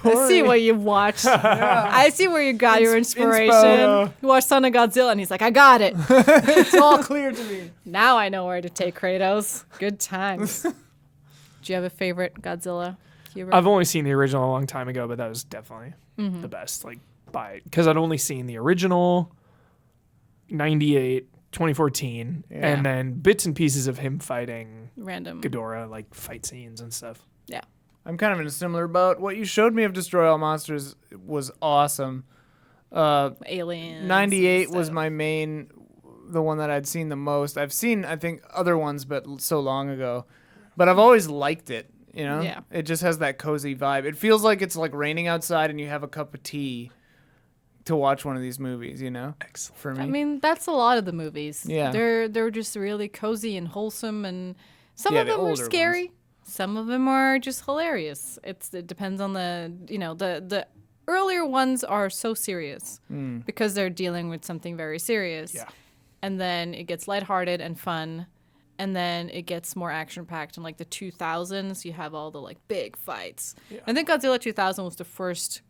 I see what you watched. I see where you got your inspiration. inspo. You watched Son of Godzilla, and he's like, I got it. It's all clear to me. Now I know where to take Kratos. Good times. Do you have a favorite Godzilla hero? I've only seen the original a long time ago, but that was definitely the best. Like, because I'd only seen the original 98, 2014, and then bits and pieces of him fighting Random. Ghidorah, like fight scenes and stuff. Yeah. I'm kind of in a similar boat. What you showed me of Destroy All Monsters was awesome. Aliens. 98 and was stuff. my main, the one that I'd seen the most. I've seen, I think, other ones, but so long ago. But I've always liked it, Yeah. It just has that cozy vibe. It feels like it's like raining outside and you have a cup of tea to watch one of these movies, Excellent. For me. I mean, that's a lot of the movies. Yeah. They're just really cozy and wholesome, and some of the them are older scary. Some of them are just hilarious. It depends on the earlier ones are so serious because they're dealing with something very serious. Yeah. And then it gets lighthearted and fun. And then it gets more action-packed. In like the 2000s, you have all the like big fights. Yeah. I think Godzilla 2000 was the first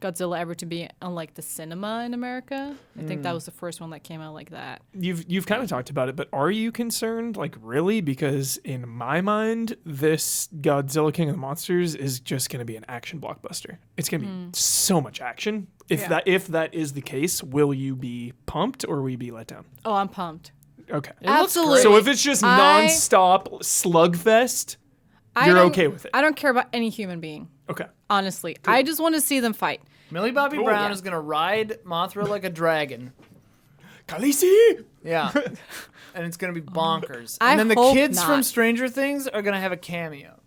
Godzilla ever to be on like the cinema in America. I think that was the first one that came out like that. You've kind of talked about it, but are you concerned? Like, really? Because in my mind, this Godzilla King of the Monsters is just going to be an action blockbuster. It's going to be so much action. If that is the case, will you be pumped or will you be let down? Oh, I'm pumped. Okay. Absolutely. So if it's just I- nonstop slugfest, I you're don't- okay with it. I don't care about any human being, Okay. honestly. I just want to see them fight. Millie Bobby Brown yeah. is going to ride Mothra like a dragon. Khaleesi! Yeah. And it's going to be bonkers. I And then the hope kids not. from Stranger Things are going to have a cameo.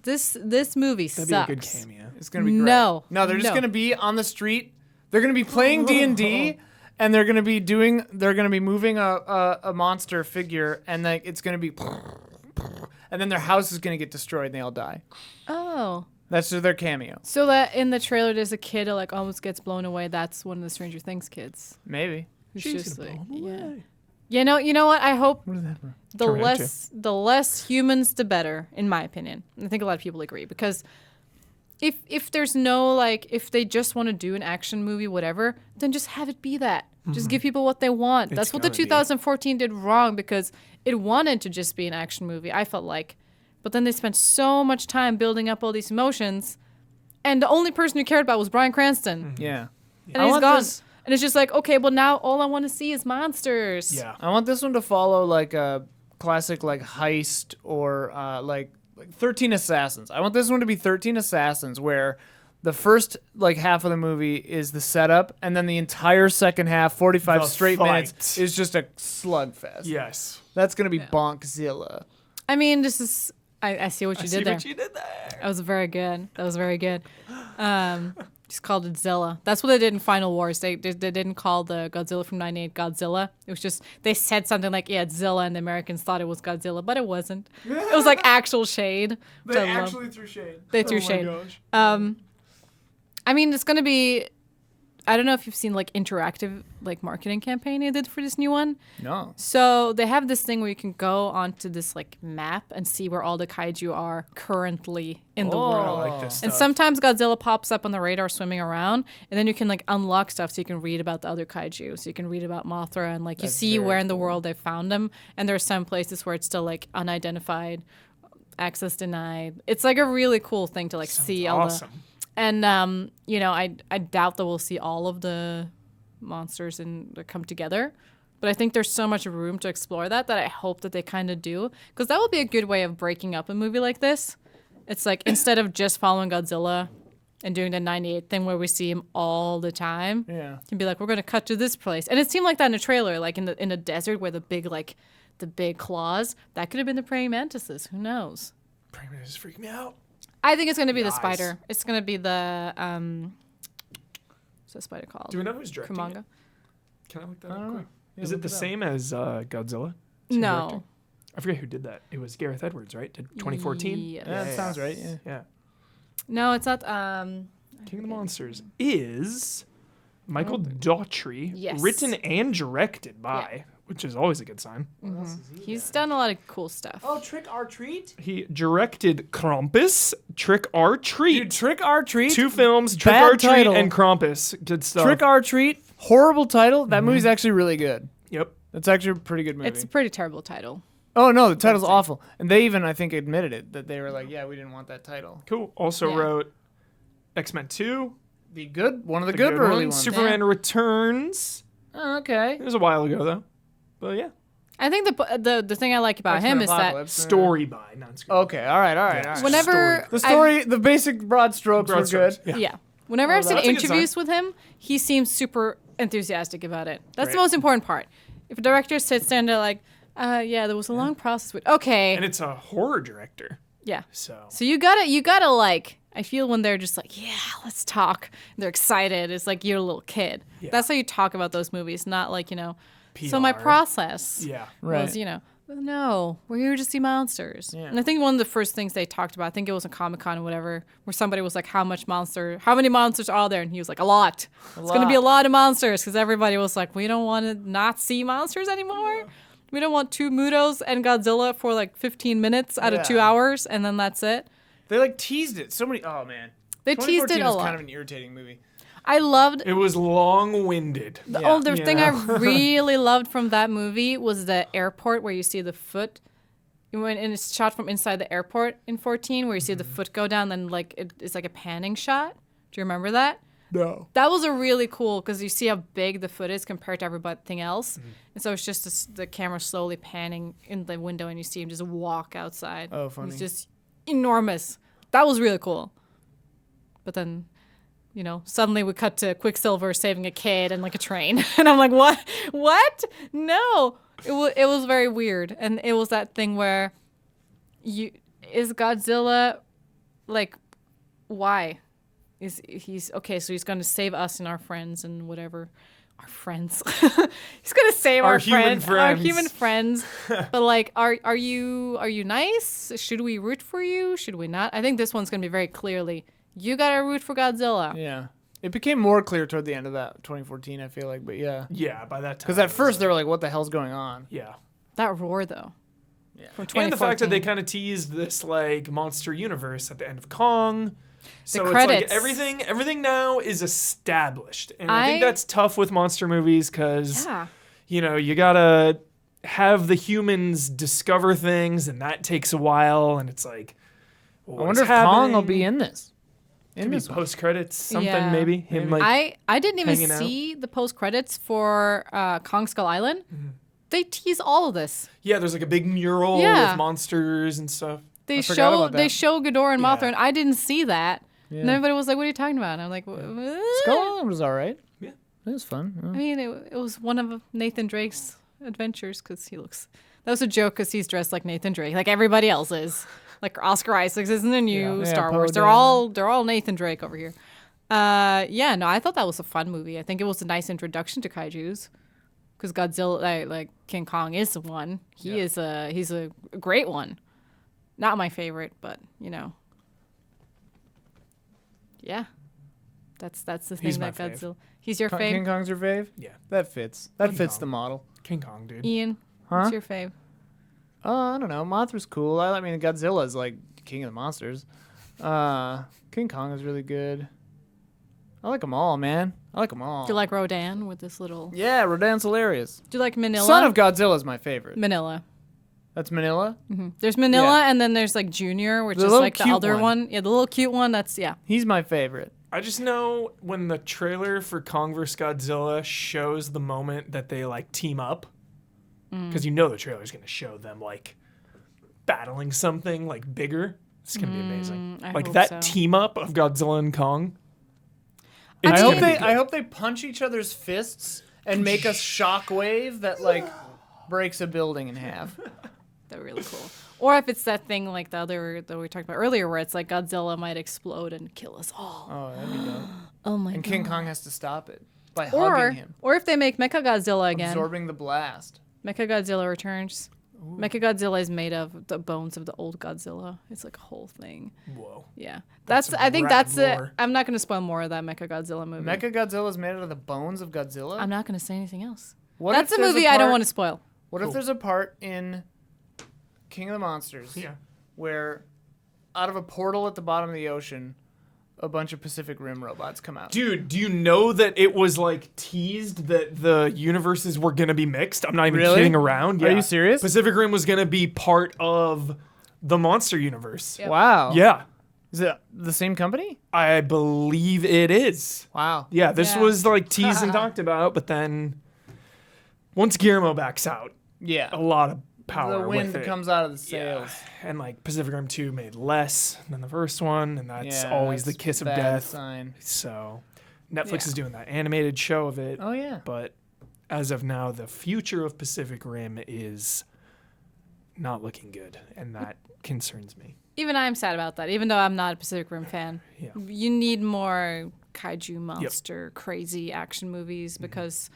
This movie That'd sucks. be a good cameo. It's going to be great. No. No, they're just No. going to be on the street. They're going to be playing D&D and they're going to be moving a monster figure and like it's going to be and then their house is going to get destroyed and they all die. Oh. That's their cameo. So that in the trailer, there's a kid who like almost gets blown away. That's one of the Stranger Things kids. Maybe. Who's She's just gonna like, blow 'em yeah. away. You know what? I hope What is that for? the less humans, the better, in my opinion. And I think a lot of people agree because if there's no like, if they just want to do an action movie, whatever, then just have it be that. Just give people what they want. That's what the gotta be. 2014 did wrong because it wanted to just be an action movie. I felt like, but then they spent so much time building up all these emotions, and the only person who cared about was Bryan Cranston, Yeah. and I he's want gone. this- And it's just like, okay, well now all I want to see is monsters. Yeah. I want this one to follow like a classic like heist or like like 13 Assassins. I want this one to be 13 Assassins, where the first like half of the movie is the setup, and then the entire second half, 45 The straight fight. minutes, is just a slugfest. Yes. That's gonna be Bonkzilla. I mean, this is. I see what you did there. What you did there. That was very good. Just called it Zilla. That's what they did in Final Wars. They didn't call the Godzilla from '98 Godzilla. It was just they said something like, "Yeah, it's Zilla," and the Americans thought it was Godzilla, but it wasn't. It was like actual shade. which I love. threw shade. They threw shade. I mean, it's gonna be. I don't know if you've seen like interactive like marketing campaign they did for this new one. No. So they have this thing where you can go onto this like map and see where all the kaiju are currently in the I world. like this And stuff. sometimes Godzilla pops up on the radar swimming around, and then you can like unlock stuff so you can read about the other kaiju. So you can read about Mothra and like you That's see very where in the world they found them. And there's some places where it's still like unidentified, access denied. It's like a really cool thing to like see all the. Awesome. And you know, I doubt that we'll see all of the monsters and come together, but I think there's so much room to explore that I hope that they kind of do, because that would be a good way of breaking up a movie like this. It's like instead of just following Godzilla and doing the '98 thing where we see him all the time, Yeah. can be like we're gonna cut to this place, and it seemed like that in the trailer, like in the desert where the big claws. That could have been the praying mantises. Who knows? Praying mantis freak me out. I think it's going to be the Nice. spider. It's going to be the what's that spider called? Do we know who's directing Kumanga? it? Can I look that I up don't quick? know. Yeah, Is look it the it up. same as Godzilla? Same No. director? I forget who did that. It was Gareth Edwards, right? Did 2014? Yes. Yeah, that sounds right. Yeah. Yeah. No, it's not. King of the Monsters is Michael Daughtry, Yes. written and directed by, which is always a good sign. He's done a lot of cool stuff. Oh, Trick or Treat? He directed Krampus, Trick or Treat. Dude, Trick or Treat? Two films, Trick Bad or Treat title. and Krampus. Good stuff. Trick or Treat? Horrible title. That movie's actually really good. Yep. That's actually a pretty good movie. It's a pretty terrible title. Oh, no, the title's awful. And they even, I think, admitted it, that they were like, yeah, we didn't want that title. Cool. Also Yeah. wrote X-Men 2. The good, one of the, the good early one, ones. Superman Returns. Oh, okay. It was a while ago, though. But yeah. I think the thing I like about X-Men him is that Apocalypse. Story by, not screen. Okay, all right. Yeah. whenever The story, the basic broad strokes were good. Yeah. Whenever I've seen that's a good interviews with him, he seems super enthusiastic about it. That's the Right. most important part. If a director sits there and they're like, yeah, there was a long process with okay. And it's a horror director. Yeah. So So you gotta like, I feel when they're just like, yeah, let's talk. They're excited. It's like you're a little kid. Yeah. That's how you talk about those movies, not like, so my PR. process yeah. was, Right. no, we're here to see monsters. Yeah. And I think one of the first things they talked about, I think it was a Comic-Con or whatever, where somebody was like, how many monsters are there? And he was like, a lot. It's going to be a lot of monsters, because everybody was like, we don't want to not see monsters anymore. Yeah. We don't want two Mutos and Godzilla for like 15 minutes out of 2 hours, and then that's it. They like teased it. So many. Oh man. They teased it 2014 a was lot. kind of an irritating movie. I loved It was long-winded. the thing I really loved from that movie was the airport where you see the foot. And it's shot from inside the airport in 14, where you see the foot go down, then like it's like a panning shot. Do you remember that? No. That was a really cool, because you see how big the foot is compared to everything else, and so it's just the camera slowly panning in the window, and you see him just walk outside. Oh, funny. He's just enormous. That was really cool. But then, suddenly we cut to Quicksilver saving a kid and like a train, and I'm like, what? What? No. It was very weird, and it was that thing where is Godzilla like, why? He's okay, so he's going to save us and our friends and whatever. Our friends. He's going to save our human friends. Our human friends. But like, are you nice? Should we root for you? Should we not? I think this one's going to be very clearly, you got to root for Godzilla. Yeah. It became more clear toward the end of that 2014, I feel like, but yeah. Yeah, by that time. Because at first they were like, what the hell's going on? Yeah. That roar though. Yeah. From And the fact that 2014. they kind of teased this like monster universe at the end of Kong. So it's credits. like everything now is established. And I think I- that's tough with monster movies because Yeah. you gotta have the humans discover things, and that takes a while. And it's like, well, I wonder if Kong will be in this. In this one. post credits, something Yeah. maybe. Him like I didn't even hanging out. see the post credits for Kong Skull Island. Mm-hmm. They tease all of this. yeah, there's like a big mural Yeah. with monsters and stuff. they forgot about that. show Ghidorah and Mothra, Yeah. and I didn't see that. Yeah. And everybody was like, "What are you talking about?" And I'm like, "What?" Skull Island was all right. Yeah. It was fun. I mean, it was one of Nathan Drake's adventures because he looks. That was a joke because he's dressed like Nathan Drake, like everybody else is. Like Oscar Isaacs is in the new Yeah, Star Poe Wars. They're Dameron. all Nathan Drake over here. Yeah, no, I thought that was a fun movie. I think it was a nice introduction to kaiju's because Godzilla, like King Kong, is one. He's a great one. Not my favorite, but yeah, that's the thing He's my that fave. Godzilla. He's your King fave. Kong's your fave? Yeah. That fits. That King fits Kong. the model. King Kong, dude. Ian, Huh? what's your fave? I don't know. Mothra's cool. I mean, Godzilla's like king of the monsters. King Kong is really good. I like them all, man. I like them all. Do you like Rodan with this little? Yeah, Rodan's hilarious. Do you like Manila? Son of Godzilla's my favorite. Manila. That's Manila. There's Manila, Yeah. and then there's like Junior, which The is little like the cute other one. one. Yeah, the little cute one. That's He's my favorite. I just know when the trailer for Kong vs. Godzilla shows the moment that they like team up, because you know the trailer's gonna show them like battling something like bigger. It's gonna be amazing. I Like hope that so. team up of Godzilla and Kong. I It's mean- gonna be good. I hope they punch each other's fists and make a shockwave that like breaks a building in half. They're really cool. Or if it's that thing like the other that we talked about earlier, where it's like Godzilla might explode and kill us all. Oh, that'd be dope. Oh my And god. King Kong has to stop it by Or hugging him, if they make Mechagodzilla again. absorbing the blast. Mechagodzilla returns. Mechagodzilla is made of the bones of the old Godzilla. It's like a whole thing. Whoa. Yeah. That's I think rad that's it. lore. I'm not going to spoil more of that Mechagodzilla movie. Mechagodzilla is made out of the bones of Godzilla. I'm not going to say anything else. What That's if a there's movie I don't part- want to spoil. What if there's a part in King of the Monsters Yeah. where out of a portal at the bottom of the ocean, a bunch of Pacific Rim robots come out? Dude, do you know that it was like teased that the universes were gonna be mixed? I'm not even Really? kidding around. Are Yeah. you serious? Pacific Rim was gonna be part of the monster universe. Yep. Wow. Yeah. Is it the same company? I believe it is. Wow. Yeah, this Yeah. was like teased and talked about, but then once Guillermo backs out, Yeah. a lot of power The wind with it. comes out of the Yeah. sails. And like Pacific Rim 2 made less than the first one, and that's Yeah, always that's the kiss of bad death. sign. So Netflix Yeah. is doing that animated show of it. Oh yeah. But as of now, the future of Pacific Rim is not looking good, and that concerns me. Even I'm sad about that, even though I'm not a Pacific Rim fan. Yeah. You need more kaiju monster crazy action movies because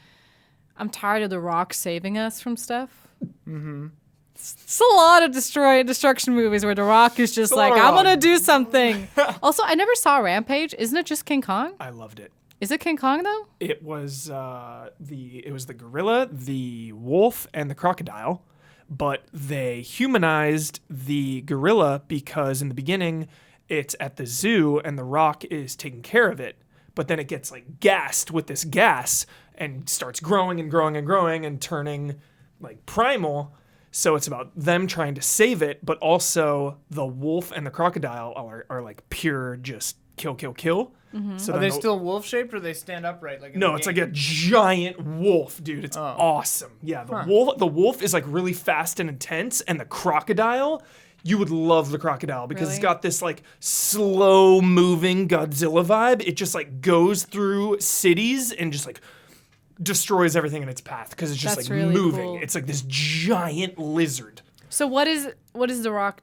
I'm tired of The Rock saving us from stuff. Mm-hmm. It's a lot of destruction movies where The Rock is just a like, lot of I'm Rock. gonna do something. Also, I never saw Rampage. Isn't it just King Kong? I loved it. Is it King Kong though? It was the gorilla, the wolf, and the crocodile, but they humanized the gorilla because in the beginning it's at the zoo and the Rock is taking care of it, but then it gets like gassed with this gas and starts growing and growing and growing and turning like primal. So it's about them trying to save it, but also the wolf and the crocodile are like pure just kill, kill, kill. So Are then they the- still wolf shaped or they stand upright like? in no, the it's game? like a giant wolf, dude. It's awesome. Yeah, the wolf is like really fast and intense, and the crocodile, you would love the crocodile because it's Really? got this like slow moving Godzilla vibe. It just like goes through cities and just like destroys everything in its path because it's just That's like really moving. cool. It's like this giant lizard. So what is The Rock?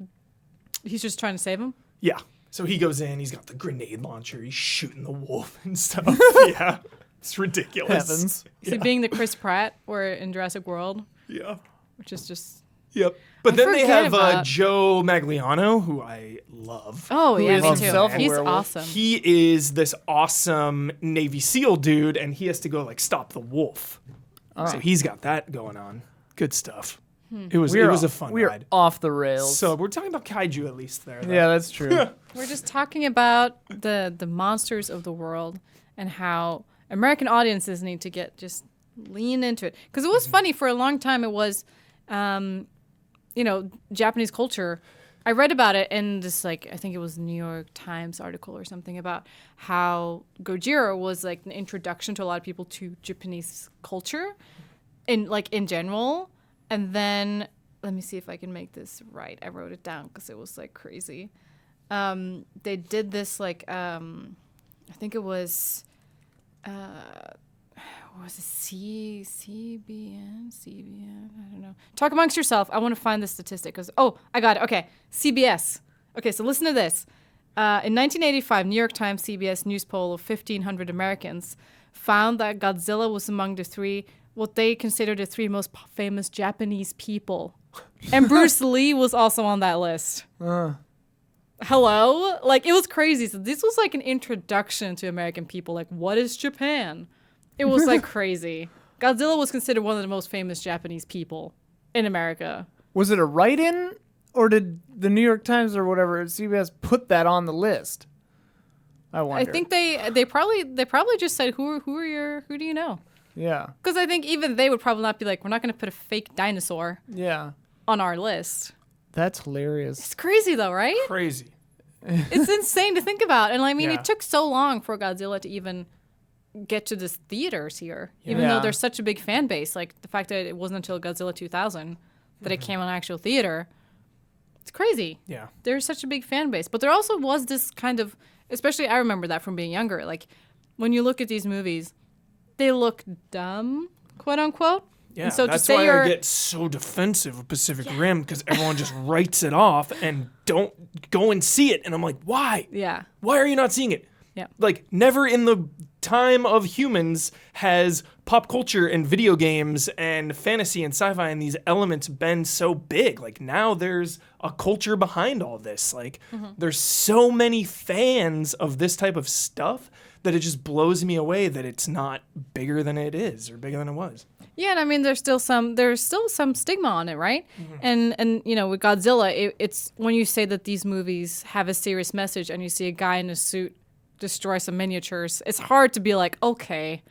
He's just trying to save him. Yeah. So he goes in, he's got the grenade launcher, he's shooting the wolf and stuff. Yeah. It's ridiculous. Heavens. Is he being the Chris Pratt or in Jurassic World, Yeah. which is just Yep. But I then they forget have about- Joe Magliano, who I love. oh Who yeah, is me himself too. a He's werewolf? awesome. He is this awesome Navy SEAL dude, and he has to go like stop the wolf. So he's got that going on. Good stuff. It was a fun We're ride. off the rails. So we're talking about kaiju at least there. though. yeah, that's true. We're just talking about the monsters of the world and how American audiences need to just lean into it. Because it was funny for a long time. It was, Japanese culture. I read about it in this I think it was New York Times article or something about how Gojira was like an introduction to a lot of people to Japanese culture, in general, and then let me see if I can make this right. I wrote it down because it was like crazy. They did this like I think it was what was it, CBN? I don't know. Talk amongst yourself. I want to find the statistic. I got it. Okay, CBS. Okay, so listen to this. In 1985, New York Times CBS news poll of 1,500 Americans found that Godzilla was among what they consider the three most famous Japanese people. And Bruce Lee was also on that list. Hello? Like, it was crazy. So this was like an introduction to American people. Like, what is Japan? It was like crazy. Godzilla was considered one of the most famous Japanese people in America. Was it a write-in, or did the New York Times or whatever CBS put that on the list? I wonder. I think they probably just said who do you know? Yeah. Because I think even they would probably not be like, we're not going to put a fake dinosaur on our list. That's hilarious. It's crazy though, right? Crazy. It's insane to think about. And I mean, it took so long for Godzilla to even get to the theaters here, even though there's such a big fan base. Like the fact that it wasn't until Godzilla 2000 that it came on actual theater. It's crazy. Yeah. There's such a big fan base. But there also was this kind of, especially I remember that from being younger, like when you look at these movies, they look dumb, quote unquote. Yeah, and so that's to say why I get so defensive of Pacific Rim, because everyone just writes it off and don't go and see it. And I'm like, why? Yeah. Why are you not seeing it? Yeah. Like, never in the time of humans has pop culture and video games and fantasy and sci-fi and these elements been so big. Like, now there's a culture behind all this. Like, there's so many fans of this type of stuff that it just blows me away that it's not bigger than it is or bigger than it was. Yeah, and I mean, there's still some stigma on it, right? And you know, with Godzilla, it's when you say that these movies have a serious message, and you see a guy in a suit destroy some miniatures, it's hard to be like, okay,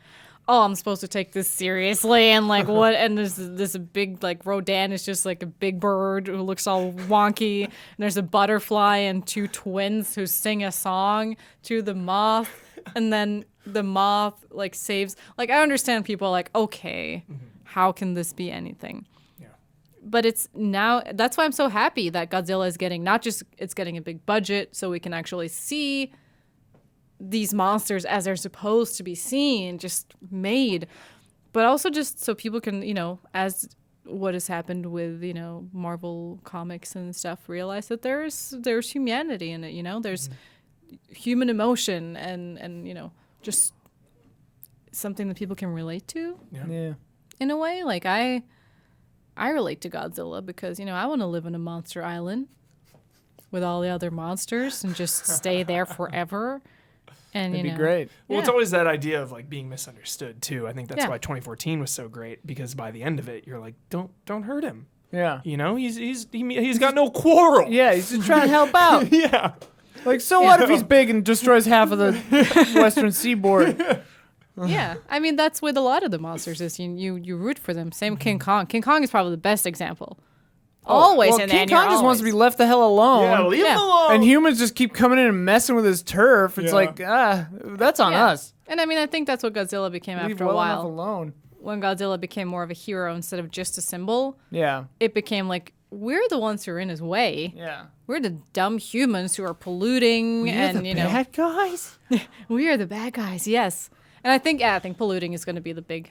I'm supposed to take this seriously, and like what? And there's this big like Rodan is just like a big bird who looks all wonky, and there's a butterfly and two twins who sing a song to the moth, and then the moth like saves. Like I understand people are like, okay, how can this be anything? Yeah. But it's now, that's why I'm so happy that Godzilla is getting, not just it's getting a big budget so we can actually see these monsters as they're supposed to be seen, just made, but also just so people can, you know, as what has happened with, you know, Marvel comics and stuff, realize that there's humanity in it, you know, there's human emotion and you know, just something that people can relate to. Yeah. In a way, like I relate to Godzilla because, you know, I want to live in a monster island with all the other monsters and just stay there forever. And It'd you be know, great. Well, it's always that idea of like being misunderstood too. I think that's Yeah. why 2014 was so great, because by the end of it, you're like, don't hurt him. Yeah. You know, he's got no quarrel. Yeah, he's just trying to help out. Yeah. Like, so what if he's big and destroys half of the western seaboard? Yeah, I mean that's with a lot of the monsters is you root for them. Same King Kong. King Kong is probably the best example. Always well, in King there. Kong just wants to be left the hell alone. Yeah, leave him alone. And humans just keep coming in and messing with his turf. It's Yeah. like, that's on us. And I mean, I think that's what Godzilla became Leave after a well while. enough alone. When Godzilla became more of a hero instead of just a symbol, Yeah. it became like we're the ones who are in his way. Yeah. We're the dumb humans who are polluting, and you know, bad guys. we are the bad guys. Yes, and I think polluting is going to be the big,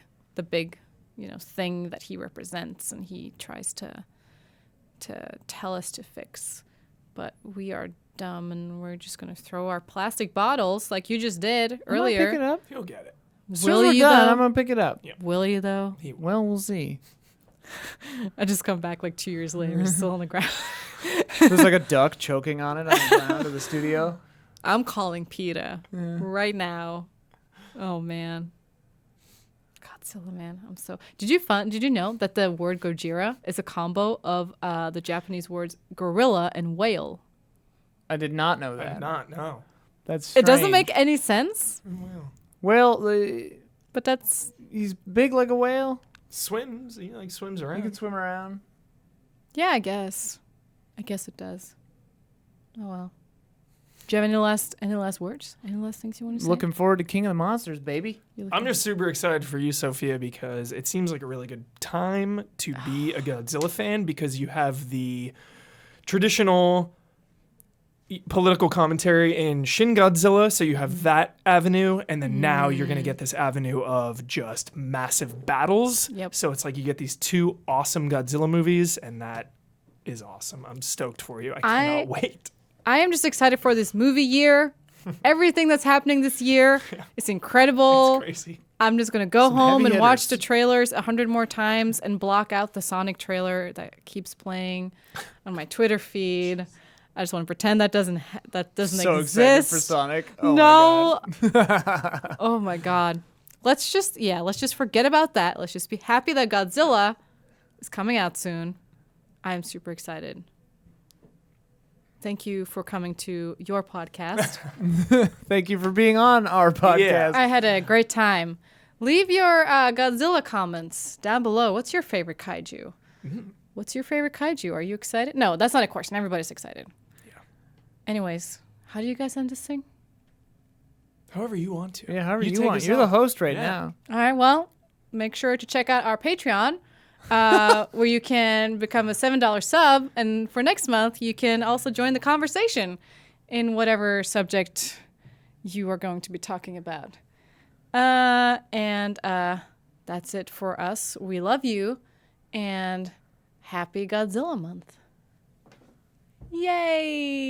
you know, thing that he represents, and he tries to tell us to fix, but we are dumb, and we're just going to throw our plastic bottles like you just did earlier. Pick it up. He'll get it. As soon as we're you done, though? I'm gonna pick it up. Yeah. Will you though? Well, we'll see. I just come back like 2 years later, still on the ground. There's like a duck choking on it on the ground of the studio. I'm calling PETA right now. Oh man. Godzilla, man. Did you know that the word Gojira is a combo of the Japanese words gorilla and whale? I did not know I that. did not know. That's It doesn't strange. make any sense, Well, but that's he's big like a whale. Swims. He like swims He around. can swim around. yeah, I guess it does. Oh well. Do you have any last words? Any last things you want to say? Looking forward to King of the Monsters, baby. I'm just super excited for you, Sophia, because it seems like a really good time to be a Godzilla fan because you have the traditional political commentary in Shin Godzilla, so you have that avenue, and then now you're going to get this avenue of just massive battles. Yep. So it's like you get these two awesome Godzilla movies, and that is awesome. I'm stoked for you. I cannot wait. I am just excited for this movie year. Everything that's happening this year is incredible. It's crazy. I'm just going to go home and heavy watch hitters. the trailers 100 more times and block out the Sonic trailer that keeps playing on my Twitter feed. I just want to pretend that doesn't So exist. excited for Sonic. Oh No. My God. Oh my God. Let's just forget about that. Let's just be happy that Godzilla is coming out soon. I'm super excited. Thank you for coming to your podcast. Thank you for being on our podcast. I had a great time. Leave your Godzilla comments down below. What's your favorite kaiju? What's your favorite kaiju? Are you excited? No, that's not a question. Everybody's excited. Yeah. Anyways, how do you guys end this thing? However you want to. Yeah, however you take want. us You're the out. host right Yeah. now. All right, well, make sure to check out our Patreon, where you can become a $7 sub. And for next month, you can also join the conversation in whatever subject you are going to be talking about. And that's it for us. We love you, and happy Godzilla month. Yay!